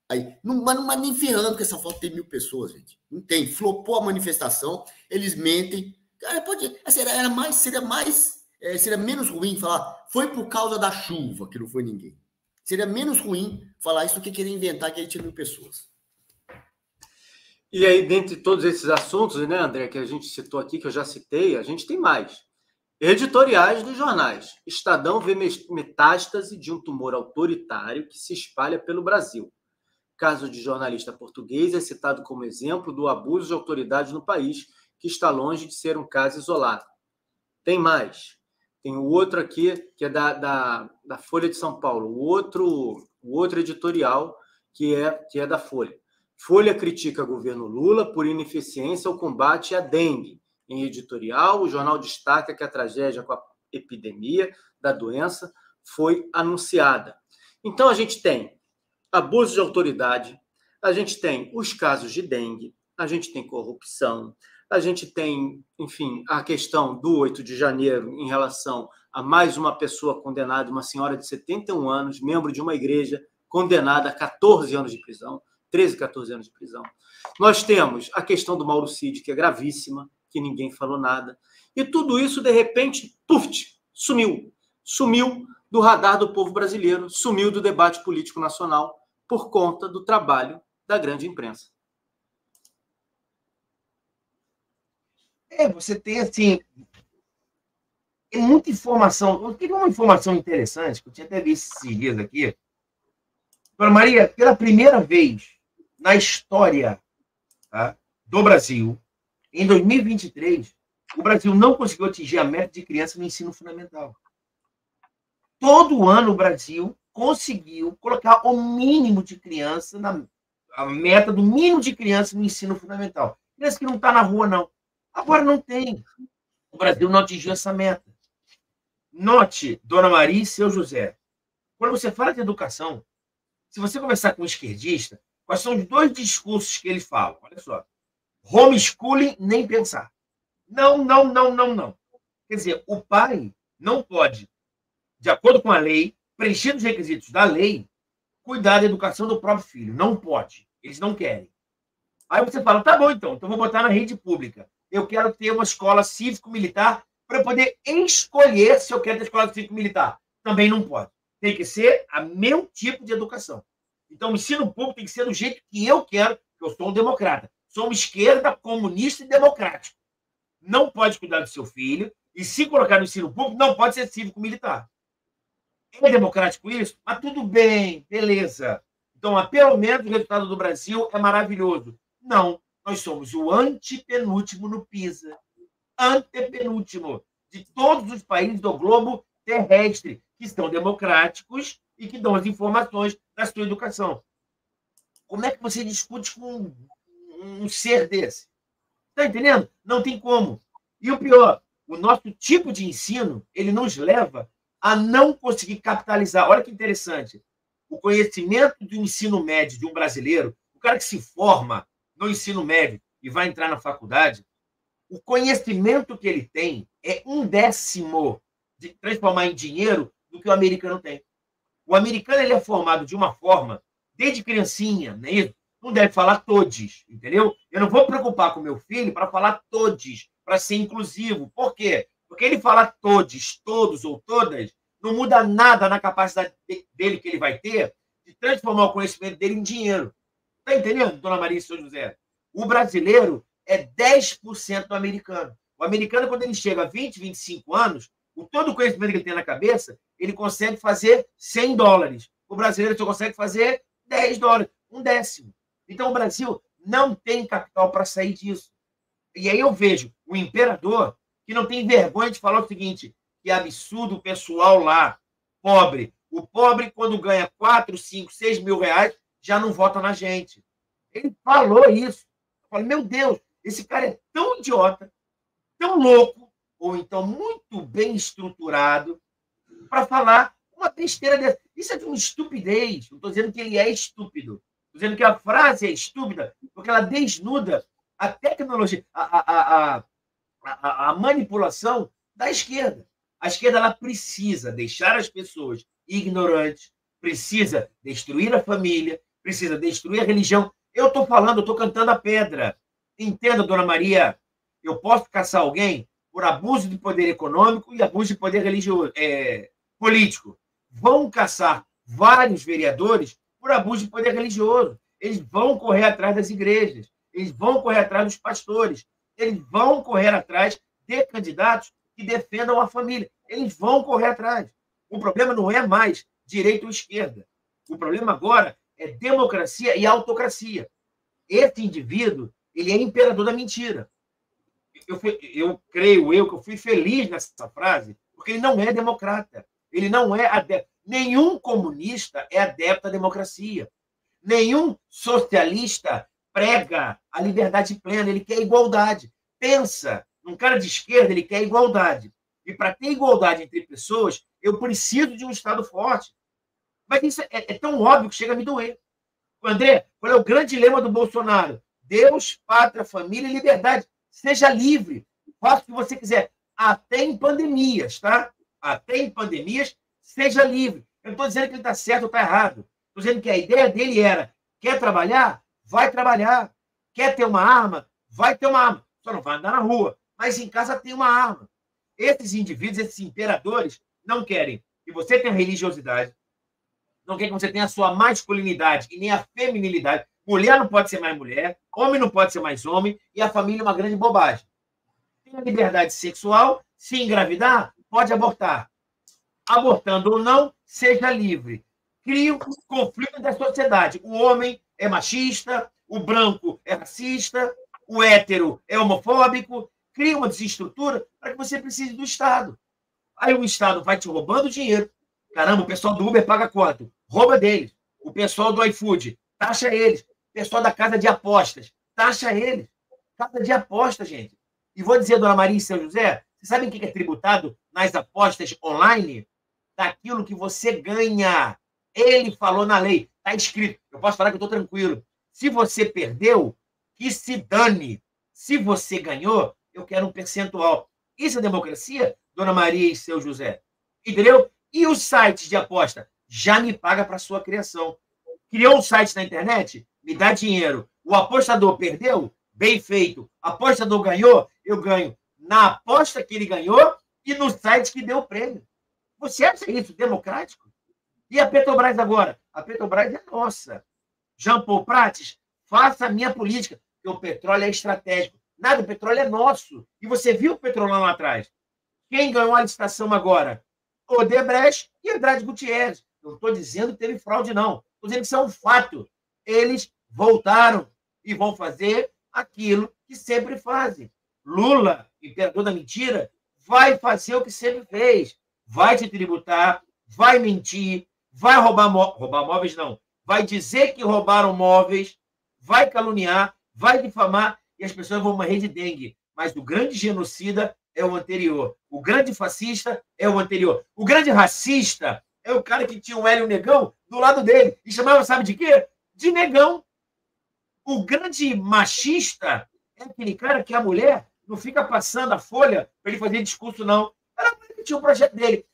Aí, mas nem ferrando que essa foto tem 1.000 pessoas, gente. Não tem. Flopou a manifestação, eles mentem. Cara, seria mais seria menos ruim falar foi por causa da chuva que não foi ninguém. Seria menos ruim falar isso do que querer inventar que aí tinha 1.000 pessoas. E aí, dentre todos esses assuntos, né, André, que a gente citou aqui, que eu já citei, a gente tem mais. Editoriais dos jornais. Estadão vê metástase de um tumor autoritário que se espalha pelo Brasil. O caso de jornalista português é citado como exemplo do abuso de autoridade no país, que está longe de ser um caso isolado. Tem mais. Tem o outro aqui, que é da Folha de São Paulo. O outro editorial, que é da Folha. Folha critica governo Lula por ineficiência ao combate à dengue. Em editorial, o jornal destaca que a tragédia com a epidemia da doença foi anunciada. Então, a gente tem abuso de autoridade, a gente tem os casos de dengue, a gente tem corrupção, a gente tem, enfim, a questão do 8 de janeiro em relação a mais uma pessoa condenada, uma senhora de 71 anos, membro de uma igreja, condenada a 14 anos de prisão, 13, 14 anos de prisão. Nós temos a questão do Mauro Cid, que é gravíssima, que ninguém falou nada. E tudo isso, de repente, sumiu. Sumiu do radar do povo brasileiro, sumiu do debate político nacional por conta do trabalho da grande imprensa. Você tem, assim, muita informação. Eu queria uma informação interessante, que eu tinha até visto esses dias aqui. Dona Maria, pela primeira vez na história, tá, do Brasil, em 2023, o Brasil não conseguiu atingir a meta de criança no ensino fundamental. Todo ano o Brasil conseguiu colocar o mínimo de criança, a meta do mínimo de criança no ensino fundamental. Criança que não está na rua, não. Agora não tem. O Brasil não atingiu essa meta. Note, Dona Maria e seu José, quando você fala de educação, se você conversar com um esquerdista, quais são os 2 discursos que ele fala? Olha só. Homeschooling, nem pensar. Não. Quer dizer, o pai não pode, de acordo com a lei, preencher os requisitos da lei, cuidar da educação do próprio filho. Não pode. Eles não querem. Aí você fala, tá bom, então vou botar na rede pública. Eu quero ter uma escola cívico-militar para eu poder escolher se eu quero ter escola cívico-militar. Também não pode. Tem que ser o meu tipo de educação. Então, o ensino público tem que ser do jeito que eu quero, porque eu sou um democrata. Sou uma esquerda comunista e democrática. Não pode cuidar do seu filho, e se colocar no ensino público, não pode ser cívico-militar. É democrático isso? Mas tudo bem, beleza. Então, pelo menos o resultado do Brasil é maravilhoso. Não, nós somos o antepenúltimo no PISA. Antepenúltimo de todos os países do globo terrestre que estão democráticos e que dão as informações da sua educação. Como é que você discute com um ser desse? Está entendendo? Não tem como. E o pior, o nosso tipo de ensino, ele nos leva a não conseguir capitalizar. Olha que interessante. O conhecimento do ensino médio de um brasileiro, o cara que se forma no ensino médio e vai entrar na faculdade, o conhecimento que ele tem é 1/10 de transformar em dinheiro do que o americano tem. O americano ele é formado de uma forma, desde criancinha, não é isso? Não deve falar todes, entendeu? Eu não vou preocupar com meu filho para falar todes, para ser inclusivo. Por quê? Porque ele falar todes, todos ou todas, não muda nada na capacidade dele que ele vai ter de transformar o conhecimento dele em dinheiro. Está entendendo, Dona Maria e São José? O brasileiro é 10% do americano. O americano, quando ele chega a 20, 25 anos, todo o conhecimento que ele tem na cabeça, ele consegue fazer $100. O brasileiro só consegue fazer $10, 1/10. Então, o Brasil não tem capital para sair disso. E aí eu vejo o imperador que não tem vergonha de falar o seguinte, que é absurdo o pessoal lá, pobre. O pobre, quando ganha 4, 5, 6 mil reais, já não vota na gente. Ele falou isso. Eu falei, meu Deus, esse cara é tão idiota, tão louco, ou então muito bem estruturado, para falar uma besteira dessa. Isso é de uma estupidez. Não estou dizendo que ele é estúpido. Estou dizendo que a frase é estúpida, porque ela desnuda a tecnologia, a manipulação da esquerda. A esquerda ela precisa deixar as pessoas ignorantes, precisa destruir a família, precisa destruir a religião. Eu estou falando, eu estou cantando a pedra. Entenda, Dona Maria, eu posso caçar alguém por abuso de poder econômico e abuso de poder religioso, político. Vão caçar vários vereadores por abuso de poder religioso. Eles vão correr atrás das igrejas, eles vão correr atrás dos pastores, eles vão correr atrás de candidatos que defendam a família. Eles vão correr atrás. O problema não é mais direita ou esquerda. O problema agora é democracia e autocracia. Esse indivíduo, ele é imperador da mentira. Eu creio que eu fui feliz nessa frase, porque ele não é democrata. Ele não é adepto. Nenhum comunista é adepto à democracia. Nenhum socialista prega a liberdade plena. Ele quer igualdade. Pensa num cara de esquerda, ele quer igualdade. E para ter igualdade entre pessoas, eu preciso de um Estado forte. Mas isso é tão óbvio que chega a me doer. André, qual é o grande lema do Bolsonaro? Deus, pátria, família e liberdade. Seja livre. Faça o que você quiser. Até em pandemias, tá? Até em pandemias, seja livre. Eu não estou dizendo que ele está certo ou está errado. Estou dizendo que a ideia dele era: quer trabalhar? Vai trabalhar. Quer ter uma arma? Vai ter uma arma. Só não vai andar na rua. Mas em casa tem uma arma. Esses indivíduos, esses imperadores, não querem que você tenha religiosidade, não querem que você tenha a sua masculinidade e nem a feminilidade. Mulher não pode ser mais mulher, homem não pode ser mais homem, e a família é uma grande bobagem. Tem a liberdade sexual, se engravidar, pode abortar. Abortando ou não, seja livre. Cria um conflito da sociedade. O homem é machista, o branco é racista, o hétero é homofóbico. Cria uma desestrutura para que você precise do Estado. Aí o Estado vai te roubando dinheiro. Caramba, o pessoal do Uber paga quanto? Rouba deles. O pessoal do iFood, taxa eles. O pessoal da casa de apostas, taxa eles. Casa de apostas, gente. E vou dizer, dona Maria e seu José, vocês sabem o que é tributado nas apostas online? Daquilo que você ganha. Ele falou na lei, está escrito. Eu posso falar que eu estou tranquilo. Se você perdeu, que se dane. Se você ganhou, eu quero um percentual. Isso é democracia, dona Maria e seu José? Entendeu? E os sites de aposta? Já me paga para sua criação. Criou um site na internet? Me dá dinheiro. O apostador perdeu? Bem feito. Apostador ganhou? Eu ganho na aposta que ele ganhou e no site que deu o prêmio. Você acha isso democrático? E a Petrobras agora? A Petrobras é nossa. Jean Paul Prates, faça a minha política, porque o petróleo é estratégico. Nada, o petróleo é nosso. E você viu o petrolão lá atrás? Quem ganhou a licitação agora? Odebrecht e Andrade Gutierrez. Não estou dizendo que teve fraude, não. Estou dizendo que isso é um fato. Eles voltaram e vão fazer aquilo que sempre fazem. Lula, imperador da mentira, vai fazer o que sempre fez. Vai te tributar, vai mentir, vai roubar móveis, não. Vai dizer que roubaram móveis, vai caluniar, vai difamar e as pessoas vão morrer de dengue. Mas o grande genocida é o anterior. O grande fascista é o anterior. O grande racista é o cara que tinha o Hélio Negão do lado dele. E chamava, sabe de quê? De negão. O grande machista é aquele cara que a mulher não fica passando a folha para ele fazer discurso, não. Era a mulher que tinha o projeto dele.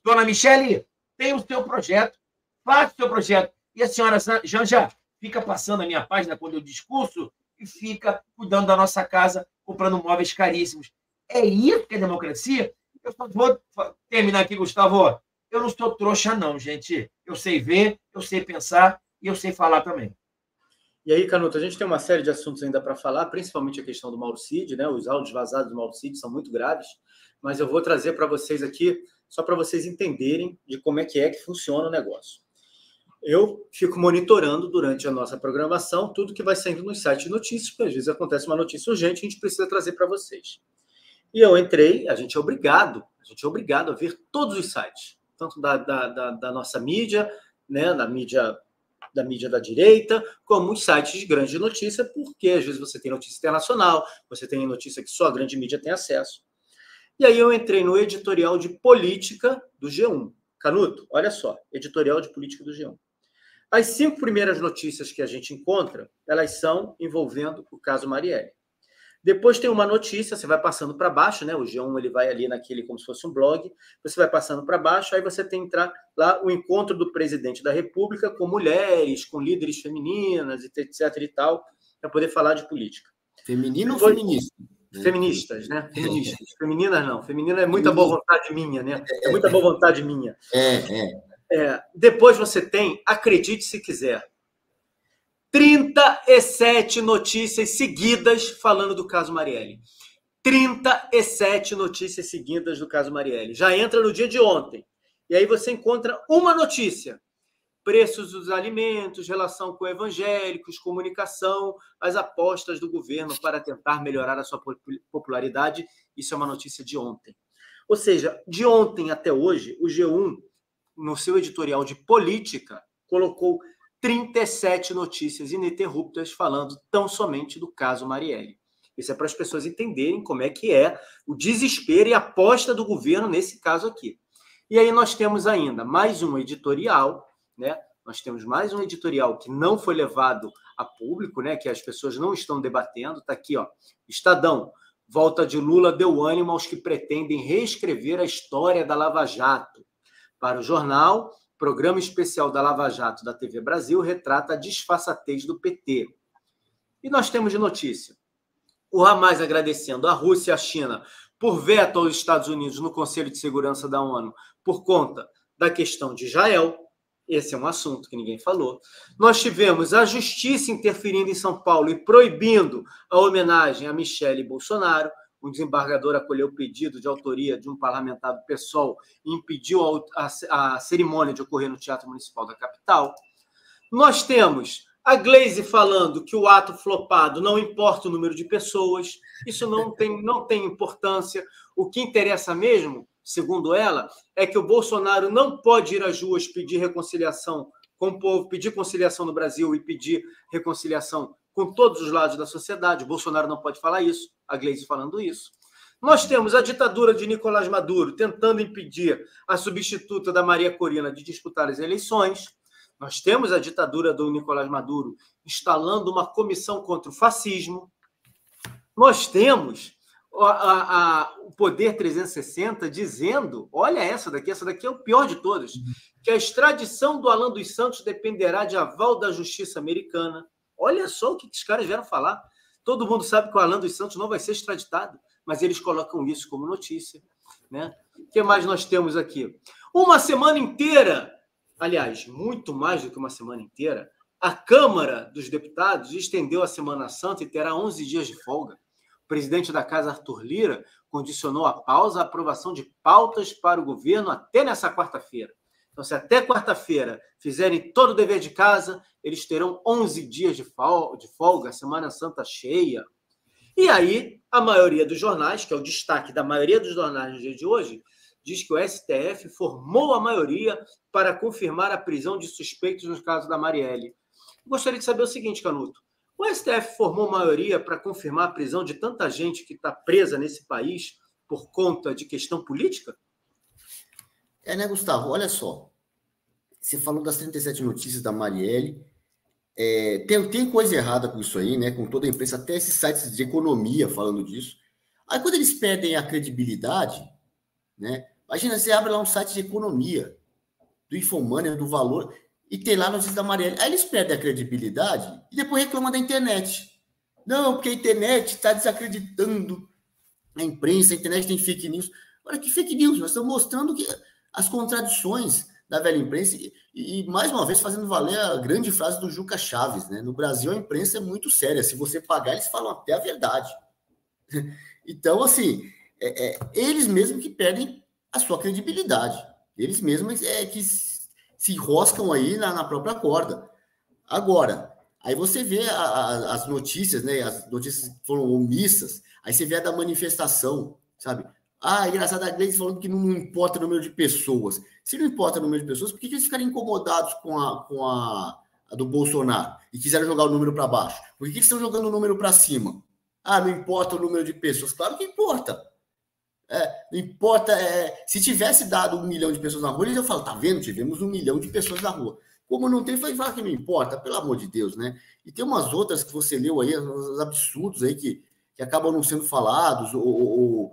Dona Michele, tem o seu projeto, faça o seu projeto. E a senhora Janja fica passando a minha página quando eu discurso e fica cuidando da nossa casa, comprando móveis caríssimos. É isso que é democracia? Eu só vou terminar aqui, Gustavo. Eu não sou trouxa, não, gente. Eu sei ver, eu sei pensar e eu sei falar também. E aí, Canuto, a gente tem uma série de assuntos ainda para falar, principalmente a questão do Mauro Cid, né? Os áudios vazados do Mauro Cid são muito graves, mas eu vou trazer para vocês aqui, só para vocês entenderem de como é que funciona o negócio. Eu fico monitorando durante a nossa programação tudo que vai saindo nos sites de notícias, porque às vezes acontece uma notícia urgente e a gente precisa trazer para vocês. E eu entrei, a gente é obrigado a ver todos os sites, tanto da nossa mídia, né, da mídia da direita, como os sites de grande notícia, porque às vezes você tem notícia internacional, você tem notícia que só a grande mídia tem acesso. E aí eu entrei no editorial de política do G1. Canuto, olha só, editorial de política do G1. As 5 primeiras notícias que a gente encontra, elas são envolvendo o caso Marielle. Depois tem uma notícia, você vai passando para baixo, né? O G1 ele vai ali naquele como se fosse um blog, você vai passando para baixo, aí você tem que entrar lá o encontro do presidente da República com mulheres, com líderes femininas, etc e tal, para poder falar de política. Feminino ou feminista? Feministas, né? Feministas. Femininas não. Feminina é muita boa vontade minha, né? É muita boa vontade minha. Depois você tem, acredite se quiser, 37 notícias seguidas falando do caso Marielle. 37 notícias seguidas do caso Marielle. Já entra no dia de ontem. E aí você encontra uma notícia. Preços dos alimentos, relação com evangélicos, comunicação, as apostas do governo para tentar melhorar a sua popularidade. Isso é uma notícia de ontem. Ou seja, de ontem até hoje, o G1, no seu editorial de política, colocou 37 notícias ininterruptas falando tão somente do caso Marielle. Isso é para as pessoas entenderem como é que é o desespero e a aposta do governo nesse caso aqui. E aí nós temos ainda mais um editorial, né? Nós temos mais um editorial que não foi levado a público, né? Que as pessoas não estão debatendo. Está aqui, ó. Estadão. Volta de Lula deu ânimo aos que pretendem reescrever a história da Lava Jato. Para o jornal, programa especial da Lava Jato da TV Brasil retrata a disfarçatez do PT. E nós temos de notícia. O Hamas agradecendo a Rússia e a China por veto aos Estados Unidos no Conselho de Segurança da ONU por conta da questão de Israel. Esse é um assunto que ninguém falou. Nós tivemos a justiça interferindo em São Paulo e proibindo a homenagem a Michele Bolsonaro. O desembargador acolheu o pedido de autoria de um parlamentar do PSOL e impediu a cerimônia de ocorrer no Teatro Municipal da capital. Nós temos a Glaze falando que o ato flopado não importa o número de pessoas. Isso não tem importância. O que interessa mesmo, segundo ela, é que o Bolsonaro não pode ir às ruas pedir reconciliação com o povo, pedir conciliação no Brasil e pedir reconciliação com todos os lados da sociedade. O Bolsonaro não pode falar isso, a Glaze falando isso. Nós temos a ditadura de Nicolás Maduro tentando impedir a substituta da Maria Corina de disputar as eleições. Nós temos a ditadura do Nicolás Maduro instalando uma comissão contra o fascismo. Nós temos o Poder 360 dizendo, olha essa daqui é o pior de todas, que a extradição do Alan dos Santos dependerá de aval da justiça americana. Olha só o que os caras vieram falar. Todo mundo sabe que o Alan dos Santos não vai ser extraditado, mas eles colocam isso como notícia, né? O que mais nós temos aqui? Uma semana inteira, aliás, muito mais do que uma semana inteira, a Câmara dos Deputados estendeu a Semana Santa e terá 11 dias de folga. O presidente da Casa, Arthur Lira, condicionou a pausa à aprovação de pautas para o governo até nessa quarta-feira. Então, se até quarta-feira fizerem todo o dever de casa, eles terão 11 dias de folga, Semana Santa cheia. E aí, a maioria dos jornais, que é o destaque da maioria dos jornais no dia de hoje, diz que o STF formou a maioria para confirmar a prisão de suspeitos no caso da Marielle. Gostaria de saber o seguinte, Canuto. O STF formou maioria para confirmar a prisão de tanta gente que está presa nesse país por conta de questão política? Né, Gustavo? Olha só. Você falou das 37 notícias da Marielle. Tem coisa errada com isso aí, né? Com toda a imprensa, até esses sites de economia falando disso. Aí, quando eles perdem a credibilidade, né? Imagina, você abre lá um site de economia, do Infomoney, do Valor, e tem lá notícias da Marielle. Aí eles perdem a credibilidade e depois reclamam da internet. Não, porque a internet está desacreditando a imprensa, a internet tem fake news. Olha, que fake news? Nós estamos mostrando que as contradições da velha imprensa e, mais uma vez, fazendo valer a grande frase do Juca Chaves, né? No Brasil, a imprensa é muito séria. Se você pagar, eles falam até a verdade. Então, assim, eles mesmos que perdem a sua credibilidade. Eles mesmos que se enroscam aí na própria corda. Agora, aí você vê as notícias, né? As notícias foram omissas. Aí você vê a da manifestação, sabe? Engraçado, a Gleice falando que não importa o número de pessoas. Se não importa o número de pessoas, por que eles ficaram incomodados com a do Bolsonaro e quiseram jogar o número para baixo? Por que eles estão jogando o número para cima? Não importa o número de pessoas. Claro que importa. Não importa. Se tivesse dado 1 milhão de pessoas na rua, eles iam falar, tá vendo? Tivemos 1 milhão de pessoas na rua. Como não tem, fala que não importa, pelo amor de Deus, né? E tem umas outras que você leu aí, uns absurdos aí que acabam não sendo falados, ou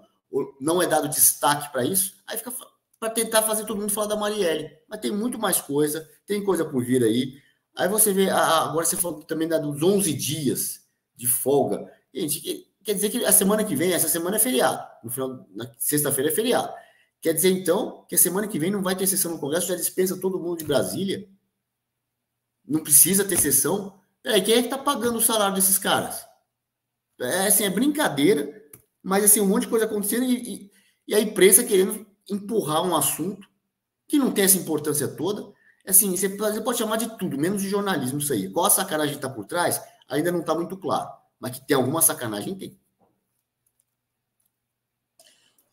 não é dado destaque para isso, aí fica para tentar fazer todo mundo falar da Marielle. Mas tem muito mais coisa, tem coisa por vir aí. Aí você vê, agora você falou também dos 11 dias de folga. Gente, quer dizer que a semana que vem, essa semana é feriado. No final, na sexta-feira é feriado. Quer dizer, então, que a semana que vem não vai ter sessão no Congresso, já dispensa todo mundo de Brasília. Não precisa ter sessão. Peraí, quem é que está pagando o salário desses caras? Assim, é brincadeira, mas assim, um monte de coisa acontecendo e a imprensa querendo empurrar um assunto que não tem essa importância toda. Assim, você pode chamar de tudo, menos de jornalismo isso aí. Qual a sacanagem está por trás? Ainda não está muito claro. Mas que tem alguma sacanagem, tem.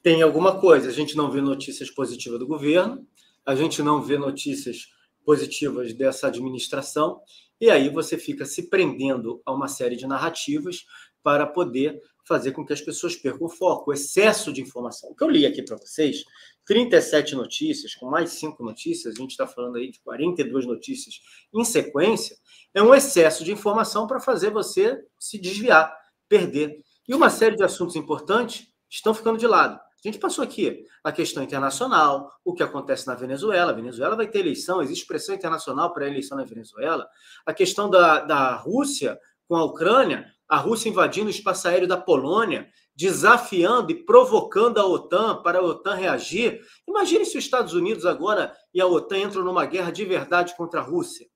Tem alguma coisa. A gente não vê notícias positivas do governo, a gente não vê notícias positivas dessa administração, e aí você fica se prendendo a uma série de narrativas para poder fazer com que as pessoas percam o foco, o excesso de informação. O que eu li aqui para vocês, 37 notícias, com mais 5 notícias, a gente está falando aí de 42 notícias em sequência, é um excesso de informação para fazer você se desviar, perder. E uma série de assuntos importantes estão ficando de lado. A gente passou aqui a questão internacional, o que acontece na Venezuela. A Venezuela vai ter eleição, existe pressão internacional para a eleição na Venezuela. A questão da Rússia com a Ucrânia, a Rússia invadindo o espaço aéreo da Polônia, desafiando e provocando a OTAN para a OTAN reagir. Imagine se os Estados Unidos agora e a OTAN entram numa guerra de verdade contra a Rússia.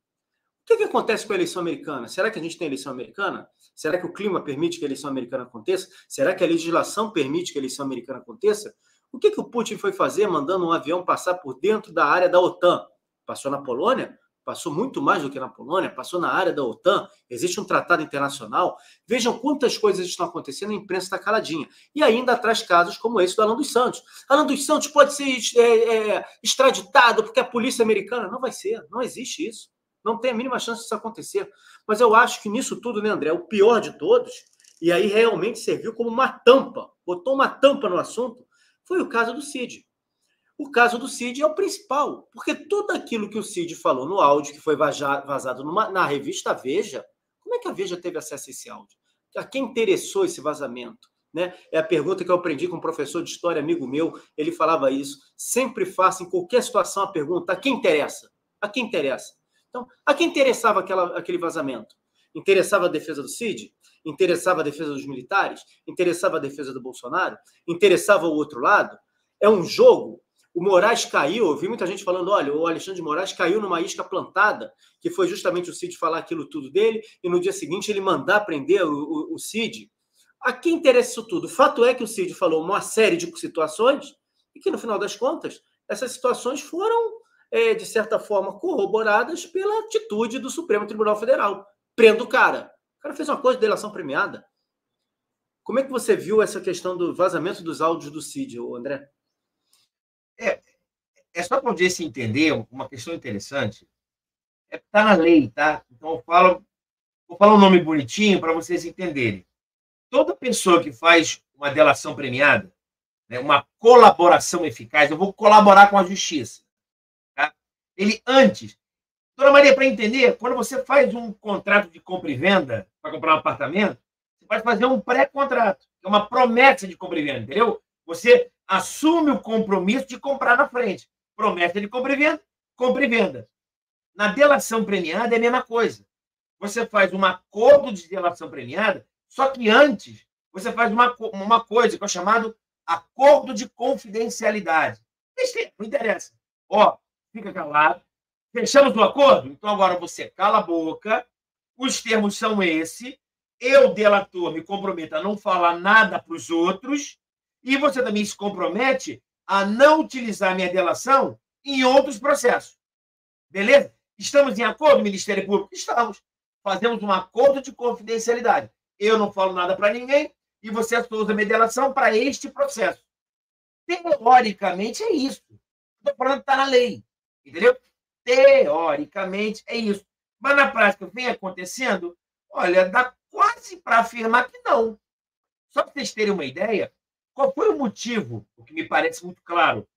O que acontece com a eleição americana? Será que a gente tem eleição americana? Será que o clima permite que a eleição americana aconteça? Será que a legislação permite que a eleição americana aconteça? O que o Putin foi fazer mandando um avião passar por dentro da área da OTAN? Passou na Polônia? Passou muito mais do que na Polônia, passou na área da OTAN, existe um tratado internacional. Vejam quantas coisas estão acontecendo, a imprensa está caladinha. E ainda traz casos como esse do Alan dos Santos. Alan dos Santos pode ser extraditado porque a polícia americana... Não vai ser, não existe isso. Não tem a mínima chance disso acontecer. Mas eu acho que nisso tudo, né, André, o pior de todos, e aí realmente serviu como uma tampa, botou uma tampa no assunto, foi o caso do Cid. O caso do Cid é o principal, porque tudo aquilo que o Cid falou no áudio, que foi vazado na revista Veja, como é que a Veja teve acesso a esse áudio? A quem interessou esse vazamento? Né? É a pergunta que eu aprendi com um professor de história, amigo meu, ele falava isso. Sempre faça, em qualquer situação, a pergunta: a quem interessa? A quem interessa? Então, a quem interessava aquele vazamento? Interessava a defesa do Cid? Interessava a defesa dos militares? Interessava a defesa do Bolsonaro? Interessava o outro lado? É um jogo. O Moraes caiu, eu vi muita gente falando, olha, o Alexandre de Moraes caiu numa isca plantada, que foi justamente o Cid falar aquilo tudo dele, e no dia seguinte ele mandar prender o Cid. A quem interessa isso tudo? O fato é que o Cid falou uma série de situações, e que no final das contas, essas situações foram, de certa forma, corroboradas pela atitude do Supremo Tribunal Federal. Prenda o cara. O cara fez uma coisa de delação premiada. Como é que você viu essa questão do vazamento dos áudios do Cid, André? É só para você se entender uma questão interessante. Está na lei, tá? Então vou falar um nome bonitinho para vocês entenderem. Toda pessoa que faz uma delação premiada, né, uma colaboração eficaz, eu vou colaborar com a justiça. Tá? Ele antes... Dona Maria, para entender, quando você faz um contrato de compra e venda para comprar um apartamento, você pode fazer um pré-contrato, que é uma promessa de compra e venda, entendeu? Você assume o compromisso de comprar na frente. Promessa de compra e venda. Na delação premiada é a mesma coisa. Você faz um acordo de delação premiada, só que antes você faz uma coisa que é chamado acordo de confidencialidade. Não interessa. Ó, fica calado. Fechamos o acordo? Então agora você cala a boca. Os termos são esses. Eu, delator, me comprometo a não falar nada para os outros. E você também se compromete a não utilizar minha delação em outros processos. Beleza? Estamos em acordo, Ministério Público? Estamos. Fazemos um acordo de confidencialidade. Eu não falo nada para ninguém e você usa minha delação para este processo. Teoricamente é isso. Estou falando que está na lei. Entendeu? Teoricamente é isso. Mas na prática vem acontecendo, olha, dá quase para afirmar que não. Só para vocês terem uma ideia, qual foi o motivo, o que me parece muito claro,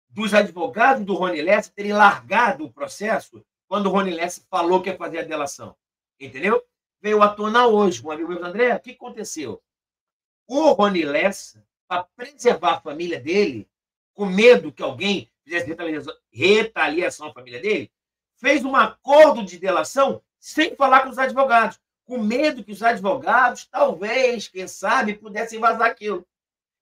dos advogados do Rony Lessa terem largado o processo quando o Rony Lessa falou que ia fazer a delação? Entendeu? Veio à tona hoje, um amigo meu, André, o que aconteceu? O Rony Lessa, para preservar a família dele, com medo que alguém fizesse retaliação à família dele, fez um acordo de delação sem falar com os advogados, com medo que os advogados, talvez, quem sabe, pudessem vazar aquilo.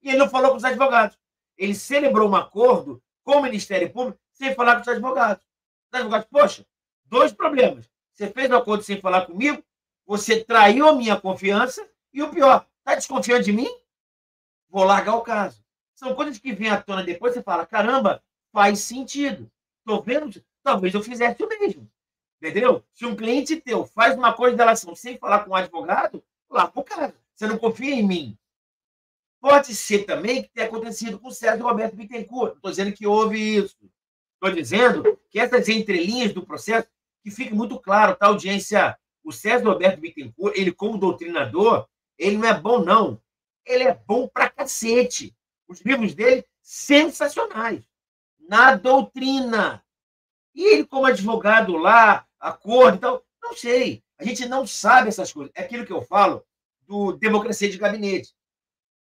E ele não falou com os advogados. Ele celebrou um acordo com o Ministério Público sem falar com os advogados. Os advogados, poxa, 2 problemas. Você fez um acordo sem falar comigo, você traiu a minha confiança e o pior, está desconfiando de mim? Vou largar o caso. São coisas que vêm à tona depois, você fala, caramba, faz sentido. Estou vendo, talvez eu fizesse o mesmo. Entendeu? Se um cliente teu faz uma coisa de relação sem falar com o advogado, larga o caso. Você não confia em mim. Pode ser também que tenha acontecido com o Sérgio Roberto Bittencourt. Não estou dizendo que houve isso. Estou dizendo que essas entrelinhas do processo, que fique muito claro, tá, audiência? O Sérgio Roberto Bittencourt, ele como doutrinador, ele não é bom, não. Ele é bom pra cacete. Os livros dele, sensacionais. Na doutrina. E ele como advogado lá, acordo e tal, não sei. A gente não sabe essas coisas. É aquilo que eu falo do democracia de gabinete.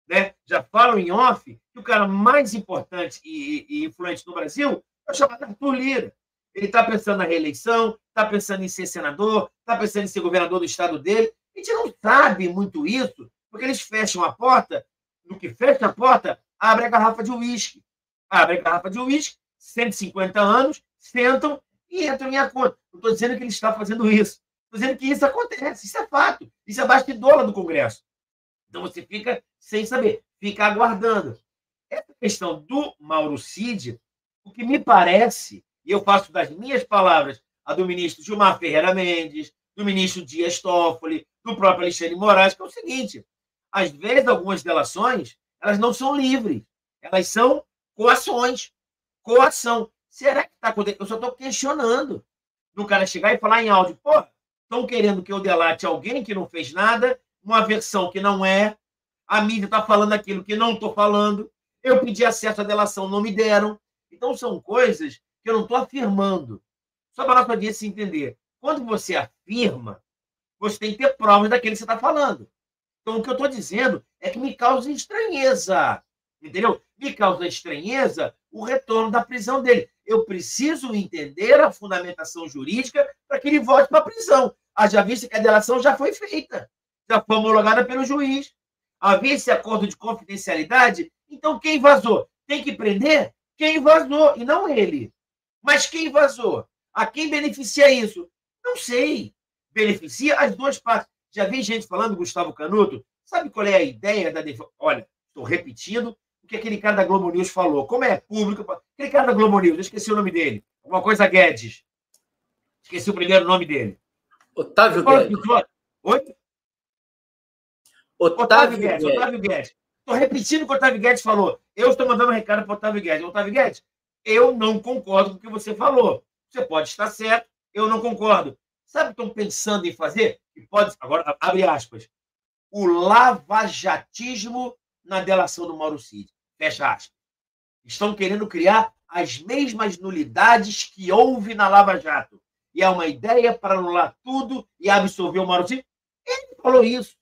Né? Já falam em off que o cara mais importante e influente no Brasil é o chamado Arthur Lira. Ele está pensando na reeleição, está pensando em ser senador, está pensando em ser governador do estado dele. A gente não sabe muito isso, porque eles fecham a porta, no que fecha a porta, abre a garrafa de uísque. Abre a garrafa de uísque, 150 anos, sentam e entram em acordo. Não estou dizendo que ele está fazendo isso. Estou dizendo que isso acontece, isso é fato. Isso é bastidora do Congresso. Então você fica sem saber, fica aguardando. Essa questão do Mauro Cid, o que me parece, e eu faço das minhas palavras a do ministro Gilmar Ferreira Mendes, do ministro Dias Toffoli, do próprio Alexandre de Moraes, que é o seguinte, às vezes algumas delações, elas não são livres, elas são coações, coação. Será que está acontecendo? Eu só estou questionando do cara chegar e falar em áudio, pô, estão querendo que eu delate alguém que não fez nada, uma versão que não é, a mídia está falando aquilo que não estou falando, eu pedi acesso à delação, não me deram. Então, são coisas que eu não estou afirmando. Só para a nossa audiência entender. Quando você afirma, você tem que ter provas daquilo que você está falando. Então, o que eu estou dizendo é que me causa estranheza. Entendeu? Me causa estranheza o retorno da prisão dele. Eu preciso entender a fundamentação jurídica para que ele volte para a prisão. Haja vista que a delação já foi feita. Já foi homologada pelo juiz. Havia esse acordo de confidencialidade, então quem vazou? Tem que prender quem vazou, e não ele. Mas quem vazou? A quem beneficia isso? Não sei. Beneficia as 2 partes. Já vi gente falando, Gustavo Canuto, sabe qual é a ideia da defesa? Olha, estou repetindo o que aquele cara da Globo News falou. Como é público... Aquele cara da Globo News, eu esqueci o nome dele. Alguma coisa Guedes. Esqueci o primeiro nome dele. Otávio Guedes. Oi? Otávio Guedes. Otávio Guedes. Estou repetindo o que o Otávio Guedes falou. Eu estou mandando um recado para o Otávio Guedes. Otávio Guedes, eu não concordo com o que você falou. Você pode estar certo, eu não concordo. Sabe o que estão pensando em fazer? Que pode, agora, abre aspas, o lavajatismo na delação do Mauro Cid. Fecha aspas. Estão querendo criar as mesmas nulidades que houve na Lava Jato. E é uma ideia para anular tudo e absolver o Mauro Cid. Ele falou isso.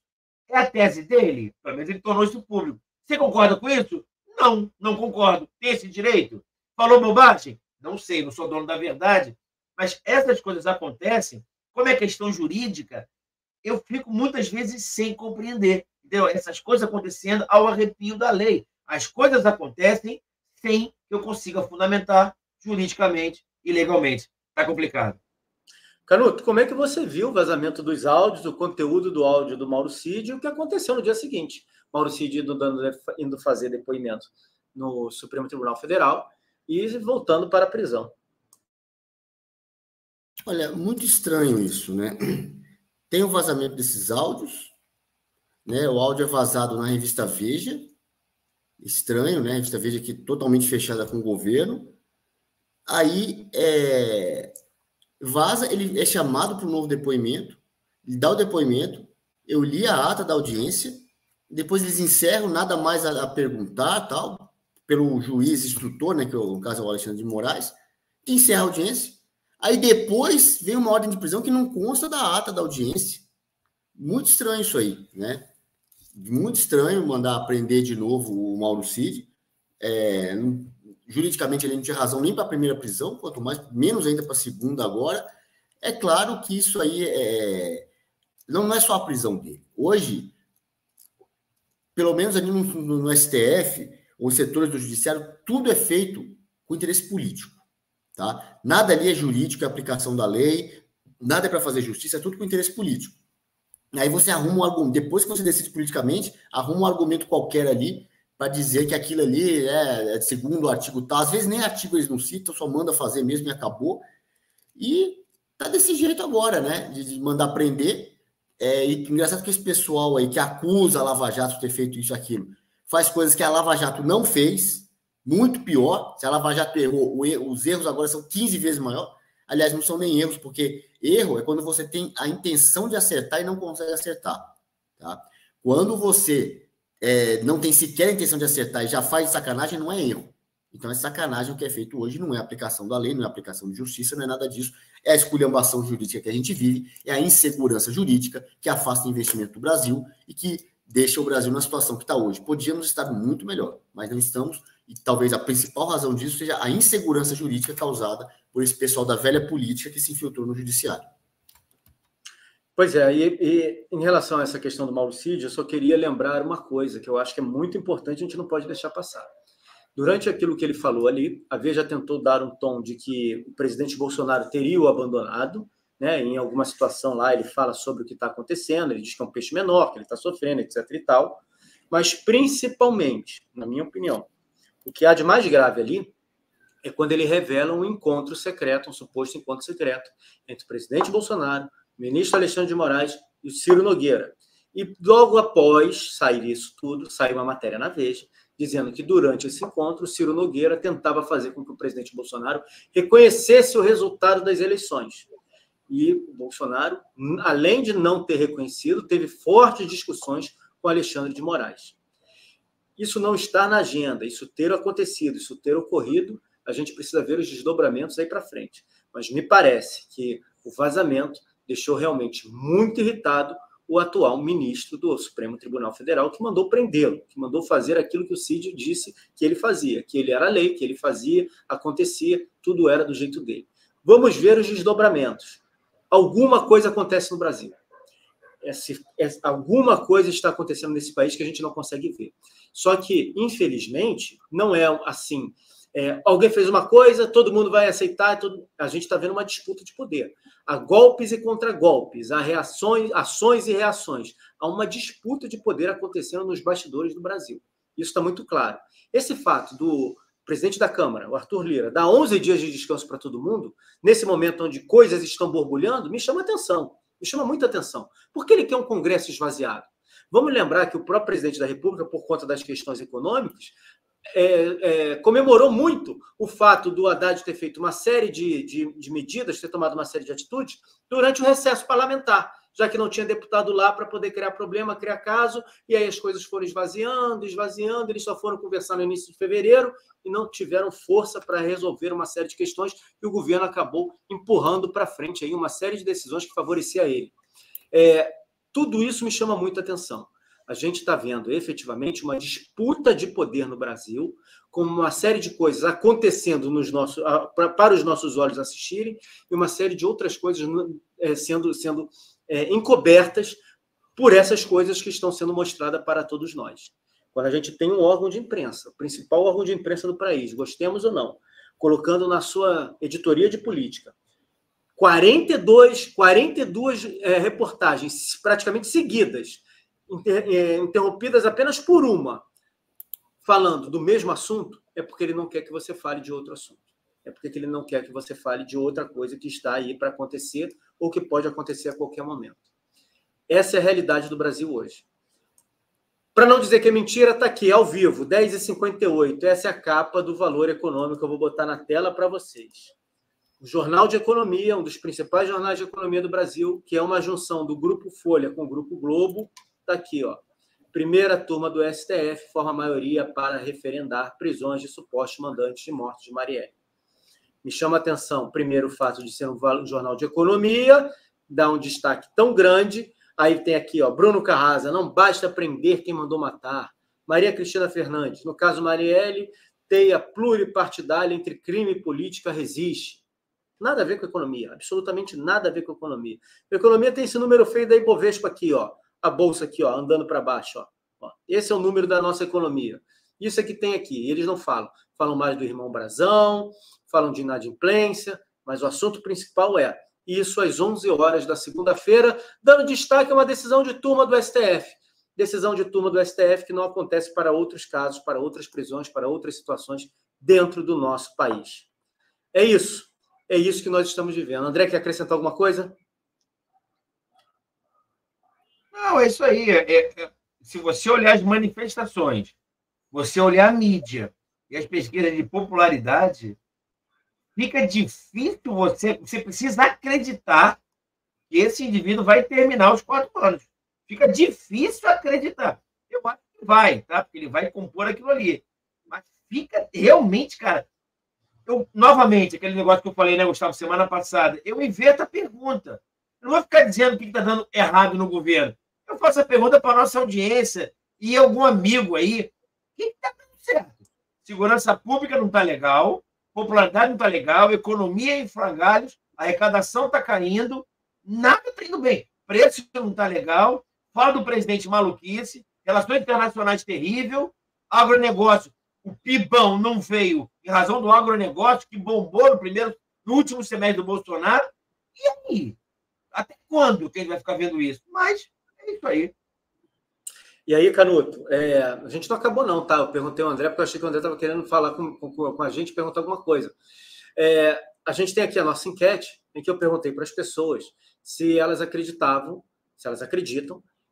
É a tese dele, pelo menos ele tornou isso público. Você concorda com isso? Não, não concordo. Tem esse direito? Falou bobagem? Não sei, não sou dono da verdade. Mas essas coisas acontecem, como é questão jurídica, eu fico muitas vezes sem compreender. Entendeu? Essas coisas acontecendo ao arrepio da lei. As coisas acontecem sem que eu consiga fundamentar juridicamente e legalmente. Está complicado. Canuto, como é que você viu o vazamento dos áudios, o conteúdo do áudio do Mauro Cid e o que aconteceu no dia seguinte? Mauro Cid indo fazer depoimento no Supremo Tribunal Federal e voltando para a prisão. Olha, muito estranho isso, né? Tem o vazamento desses áudios, né? O áudio é vazado na revista Veja. Estranho, né? A revista Veja aqui totalmente fechada com o governo. Aí, vaza, ele é chamado para um novo depoimento, ele dá o depoimento, eu li a ata da audiência, depois eles encerram, nada mais a perguntar, tal, pelo juiz instrutor, né, que no caso é o Alexandre de Moraes, que encerra a audiência. Aí depois vem uma ordem de prisão que não consta da ata da audiência. Muito estranho isso aí, né? Muito estranho mandar prender de novo o Mauro Cid. Juridicamente ele não tinha razão nem para a primeira prisão, quanto mais, menos ainda para a segunda agora. É claro que isso aí Não é só a prisão dele. Hoje, pelo menos ali no STF, ou setores do judiciário, tudo é feito com interesse político. Tá? Nada ali é jurídico, é aplicação da lei, nada é para fazer justiça, é tudo com interesse político. Aí você arruma um argumento, depois que você decide politicamente, arruma um argumento qualquer ali para dizer que aquilo ali é segundo o artigo tal. Às vezes nem artigo eles não citam, só manda fazer mesmo e acabou. E tá desse jeito agora, né? De mandar prender. E engraçado que esse pessoal aí que acusa a Lava Jato de ter feito isso, aquilo, faz coisas que a Lava Jato não fez, muito pior. Se a Lava Jato errou, os erros agora são 15 vezes maior. Aliás, não são nem erros, porque erro é quando você tem a intenção de acertar e não consegue acertar. Tá? Quando você não tem sequer a intenção de acertar e já faz de sacanagem, não é erro. Então, é sacanagem o que é feito hoje, não é aplicação da lei, não é aplicação de justiça, não é nada disso. É a esculhambação jurídica que a gente vive, é a insegurança jurídica que afasta o investimento do Brasil e que deixa o Brasil na situação que está hoje. Podíamos estar muito melhor, mas não estamos, e talvez a principal razão disso seja a insegurança jurídica causada por esse pessoal da velha política que se infiltrou no judiciário. Pois é, e em relação a essa questão do Mauricídio, eu só queria lembrar uma coisa que eu acho que é muito importante, a gente não pode deixar passar. Durante aquilo que ele falou ali, a Veja tentou dar um tom de que o presidente Bolsonaro teria o abandonado, né? Em alguma situação lá ele fala sobre o que está acontecendo, ele diz que é um peixe menor, que ele está sofrendo, etc. e tal. Mas, principalmente, na minha opinião, o que há de mais grave ali é quando ele revela um encontro secreto, um suposto encontro secreto, entre o presidente Bolsonaro, o ministro Alexandre de Moraes e o Ciro Nogueira. E logo após sair isso tudo, saiu uma matéria na Veja, dizendo que durante esse encontro, o Ciro Nogueira tentava fazer com que o presidente Bolsonaro reconhecesse o resultado das eleições. E o Bolsonaro, além de não ter reconhecido, teve fortes discussões com Alexandre de Moraes. Isso não está na agenda, isso ter acontecido, isso ter ocorrido, a gente precisa ver os desdobramentos aí para frente. Mas me parece que o vazamento deixou realmente muito irritado o atual ministro do Supremo Tribunal Federal, que mandou prendê-lo, que mandou fazer aquilo que o Cid disse que ele fazia, que ele era a lei, que ele fazia, acontecia, tudo era do jeito dele. Vamos ver os desdobramentos. Alguma coisa acontece no Brasil. Alguma coisa está acontecendo nesse país que a gente não consegue ver. Só que, infelizmente, não é assim. Alguém fez uma coisa, todo mundo vai aceitar, a gente está vendo uma disputa de poder. Há golpes e contragolpes, há ações e reações. Há uma disputa de poder acontecendo nos bastidores do Brasil. Isso está muito claro. Esse fato do presidente da Câmara, o Arthur Lira, dar 11 dias de descanso para todo mundo, nesse momento onde coisas estão borbulhando, me chama atenção. Me chama muita atenção. Por que ele quer um Congresso esvaziado? Vamos lembrar que o próprio presidente da República, por conta das questões econômicas, comemorou muito o fato do Haddad ter feito uma série de medidas, ter tomado uma série de atitudes durante o recesso parlamentar, já que não tinha deputado lá para poder criar problema, criar caso, e aí as coisas foram esvaziando, eles só foram conversar no início de fevereiro e não tiveram força para resolver uma série de questões e o governo acabou empurrando para frente aí uma série de decisões que favorecia ele. Tudo isso me chama muita atenção. A gente está vendo efetivamente uma disputa de poder no Brasil, com uma série de coisas acontecendo para os nossos olhos assistirem, e uma série de outras coisas sendo encobertas por essas coisas que estão sendo mostradas para todos nós. Quando a gente tem um órgão de imprensa, o principal órgão de imprensa do país, gostemos ou não, colocando na sua editoria de política 42 reportagens praticamente seguidas, interrompidas apenas por uma, falando do mesmo assunto, é porque ele não quer que você fale de outro assunto. É porque ele não quer que você fale de outra coisa que está aí para acontecer ou que pode acontecer a qualquer momento. Essa é a realidade do Brasil hoje. Para não dizer que é mentira, está aqui, ao vivo, 10h58. Essa é a capa do Valor Econômico, eu vou botar na tela para vocês. O Jornal de Economia, um dos principais jornais de economia do Brasil, que é uma junção do Grupo Folha com o Grupo Globo, está aqui, ó. Primeira turma do STF forma maioria para referendar prisões de supostos mandantes de morte de Marielle. Me chama a atenção, primeiro, o fato de ser um jornal de economia, dá um destaque tão grande. Aí tem aqui, ó, Bruno Carrasa, não basta prender quem mandou matar. Maria Cristina Fernandes, no caso Marielle, teia pluripartidária entre crime e política resiste. Nada a ver com economia, absolutamente nada a ver com economia. A economia tem esse número feio da Ibovespa aqui, ó, a bolsa aqui, ó, andando para baixo, ó. Esse é o número da nossa economia. Isso é que tem aqui. Eles não falam. Falam mais do irmão Brasão, falam de inadimplência, mas o assunto principal é isso às 11 horas da segunda-feira, dando destaque a uma decisão de turma do STF. Decisão de turma do STF que não acontece para outros casos, para outras prisões, para outras situações dentro do nosso país. É isso. É isso que nós estamos vivendo. André, quer acrescentar alguma coisa? Não, é isso aí. Se você olhar as manifestações, você olhar a mídia e as pesquisas de popularidade, fica difícil você precisa acreditar que esse indivíduo vai terminar os 4 anos. Fica difícil acreditar. Eu acho que vai, tá? Porque ele vai compor aquilo ali. Mas fica realmente, cara... novamente, aquele negócio que eu falei, né, Gustavo, semana passada, eu invento a pergunta. Eu não vou ficar dizendo o que está dando errado no governo. Eu faço a pergunta para a nossa audiência e algum amigo aí. O que está dando certo? Segurança pública não está legal, popularidade não está legal, economia em frangalhos, a arrecadação está caindo, nada está indo bem. Preço não está legal, fala do presidente maluquice, relações internacionais terrível, agronegócio, o PIBão não veio em razão do agronegócio, que bombou no último semestre do Bolsonaro. E aí? Até quando que a gente vai ficar vendo isso? Mas é isso aí. E aí, Canuto, a gente não acabou não, tá? Eu perguntei ao André, porque eu achei que o André estava querendo falar com a gente, perguntar alguma coisa. A gente tem aqui a nossa enquete, em que eu perguntei para as pessoas se elas acreditam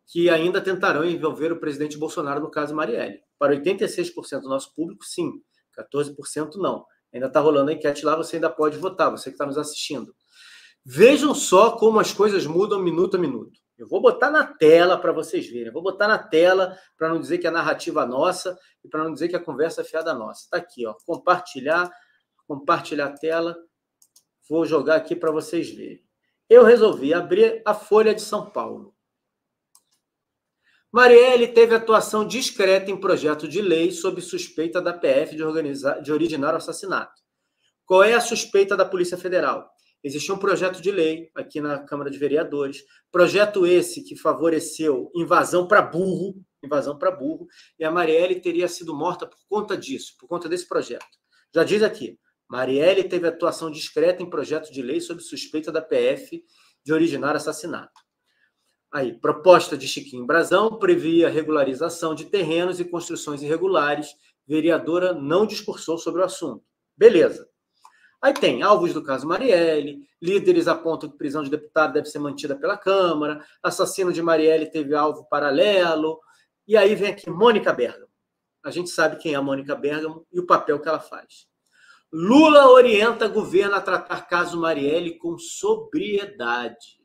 que ainda tentarão envolver o presidente Bolsonaro no caso Marielle. Para 86% do nosso público, sim. 14% não. Ainda está rolando a enquete lá, você ainda pode votar, você que está nos assistindo. Vejam só como as coisas mudam minuto a minuto. Eu vou botar na tela para vocês verem. Eu vou botar na tela para não dizer que a narrativa é nossa e para não dizer que a conversa é fiada nossa. Está aqui, ó. Compartilhar a tela. Vou jogar aqui para vocês verem. Eu resolvi abrir a Folha de São Paulo. Marielle teve atuação discreta em projeto de lei sob suspeita da PF de originar o assassinato. Qual é a suspeita da Polícia Federal? Existia um projeto de lei aqui na Câmara de Vereadores, projeto esse que favoreceu invasão para burro, e a Marielle teria sido morta por conta disso, por conta desse projeto. Já diz aqui, Marielle teve atuação discreta em projeto de lei sob suspeita da PF de originar assassinato. Aí, proposta de Chiquinho Brasão previa regularização de terrenos e construções irregulares. Vereadora não discursou sobre o assunto. Beleza. Aí tem alvos do caso Marielle, líderes apontam que prisão de deputado deve ser mantida pela Câmara, assassino de Marielle teve alvo paralelo, e aí vem aqui Mônica Bergamo. A gente sabe quem é a Mônica Bergamo e o papel que ela faz. Lula orienta governo a tratar caso Marielle com sobriedade.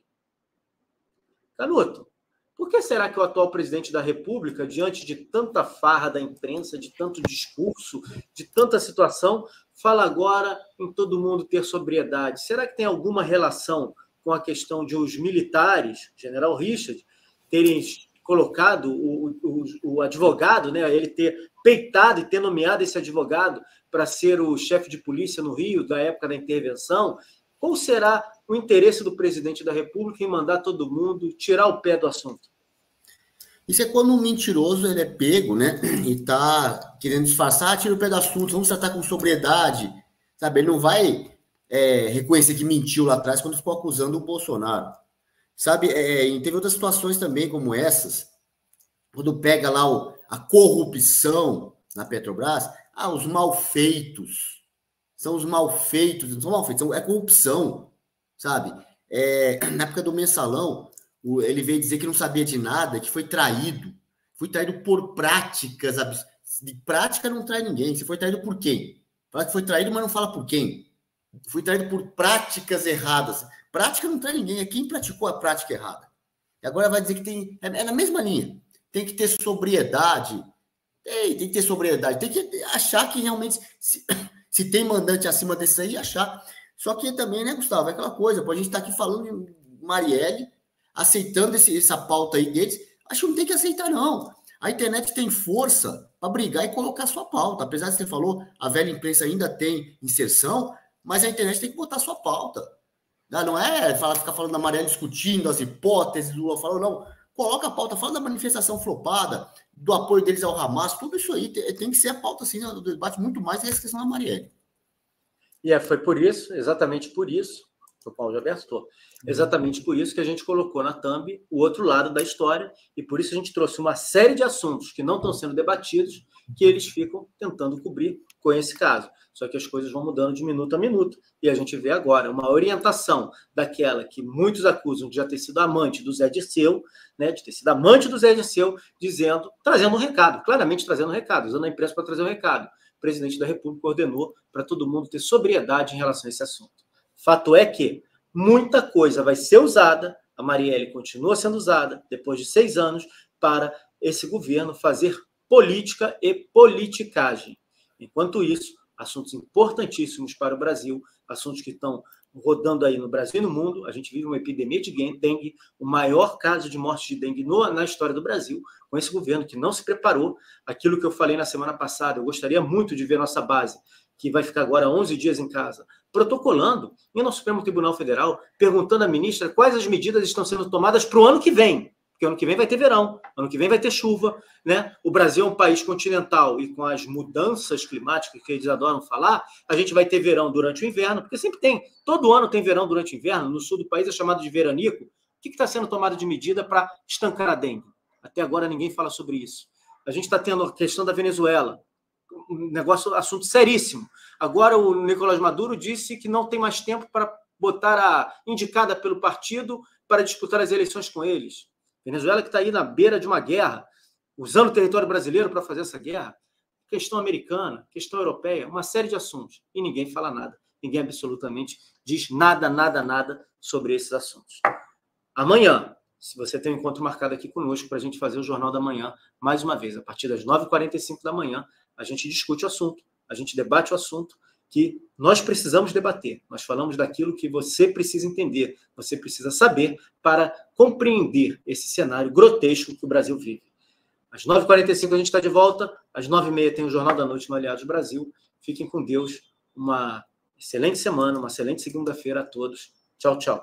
Canuto, por que será que o atual presidente da República, diante de tanta farra da imprensa, de tanto discurso, de tanta situação, fala agora em todo mundo ter sobriedade? Será que tem alguma relação com a questão de os militares, General Richard, terem colocado o advogado, né, ele ter peitado e ter nomeado esse advogado para ser o chefe de polícia no Rio, da época da intervenção? Qual será o interesse do presidente da República em mandar todo mundo tirar o pé do assunto? Isso é quando um mentiroso ele é pego, né? E tá querendo disfarçar, tira o pé do assunto, vamos tratar com sobriedade, sabe? Ele não vai reconhecer que mentiu lá atrás quando ficou acusando o Bolsonaro, sabe? E teve outras situações também como essas, quando pega lá a corrupção na Petrobras, os malfeitos. São os malfeitos, não são malfeitos, é corrupção, sabe? Na época do mensalão, ele veio dizer que não sabia de nada, que foi traído. Foi traído por práticas. De prática não trai ninguém. Você foi traído por quem? Fala que foi traído, mas não fala por quem. Foi traído por práticas erradas. Prática não trai ninguém, é quem praticou a prática errada. E agora vai dizer que tem... É na mesma linha. Tem que ter sobriedade. Tem que ter sobriedade. Tem que achar que realmente... Se tem mandante acima desse aí, achar. Só que também, né, Gustavo, é aquela coisa, a gente está aqui falando de Marielle, aceitando essa pauta aí deles, acho que não tem que aceitar, não. A internet tem força para brigar e colocar sua pauta. Apesar de você falou, a velha imprensa ainda tem inserção, Mas a internet tem que botar sua pauta. Não é ficar falando da Marielle discutindo as hipóteses, Lula falou, não. Coloca a pauta, fala da manifestação flopada, do apoio deles ao Hamas, tudo isso aí tem que ser a pauta, assim, do debate, muito mais que a questão da Marielle. E foi por isso, exatamente por isso, o Paulo já versou, exatamente por isso que a gente colocou na thumb o outro lado da história, e por isso a gente trouxe uma série de assuntos que não estão sendo debatidos, que eles ficam tentando cobrir com esse caso. Só que as coisas vão mudando de minuto a minuto, e a gente vê agora uma orientação daquela que muitos acusam de já ter sido amante do Zé Dirceu, né, de ter sido amante do Zé Dirceu, trazendo um recado, claramente trazendo um recado, usando a imprensa para trazer um recado. O presidente da República ordenou para todo mundo ter sobriedade em relação a esse assunto. Fato é que muita coisa vai ser usada, a Marielle continua sendo usada, depois de 6 anos, para esse governo fazer política e politicagem. Enquanto isso, assuntos importantíssimos para o Brasil, assuntos que estão rodando aí no Brasil e no mundo. A gente vive uma epidemia de dengue, o maior caso de morte de dengue na história do Brasil, com esse governo que não se preparou. Aquilo que eu falei na semana passada, eu gostaria muito de ver nossa base, que vai ficar agora 11 dias em casa, protocolando, e no Supremo Tribunal Federal, perguntando à ministra quais as medidas estão sendo tomadas para o ano que vem. Porque ano que vem vai ter verão, ano que vem vai ter chuva, né? O Brasil é um país continental e com as mudanças climáticas que eles adoram falar, a gente vai ter verão durante o inverno, porque sempre tem, todo ano tem verão durante o inverno, no sul do país é chamado de veranico. O que está sendo tomado de medida para estancar a dengue? Até agora ninguém fala sobre isso. A gente está tendo a questão da Venezuela, um assunto seríssimo. Agora o Nicolás Maduro disse que não tem mais tempo para botar a indicada pelo partido para disputar as eleições com eles. Venezuela que está aí na beira de uma guerra, usando o território brasileiro para fazer essa guerra. Questão americana, questão europeia, uma série de assuntos. E ninguém fala nada. Ninguém absolutamente diz nada sobre esses assuntos. Amanhã, se você tem um encontro marcado aqui conosco para a gente fazer o Jornal da Manhã, mais uma vez, a partir das 9h45 da manhã, a gente discute o assunto, a gente debate o assunto que nós precisamos debater. Nós falamos daquilo que você precisa entender, você precisa saber para compreender esse cenário grotesco que o Brasil vive. Às 9h45 a gente está de volta, às 9h30 tem o Jornal da Noite no Aliados Brasil. Fiquem com Deus, uma excelente semana, uma excelente segunda-feira a todos. Tchau, tchau.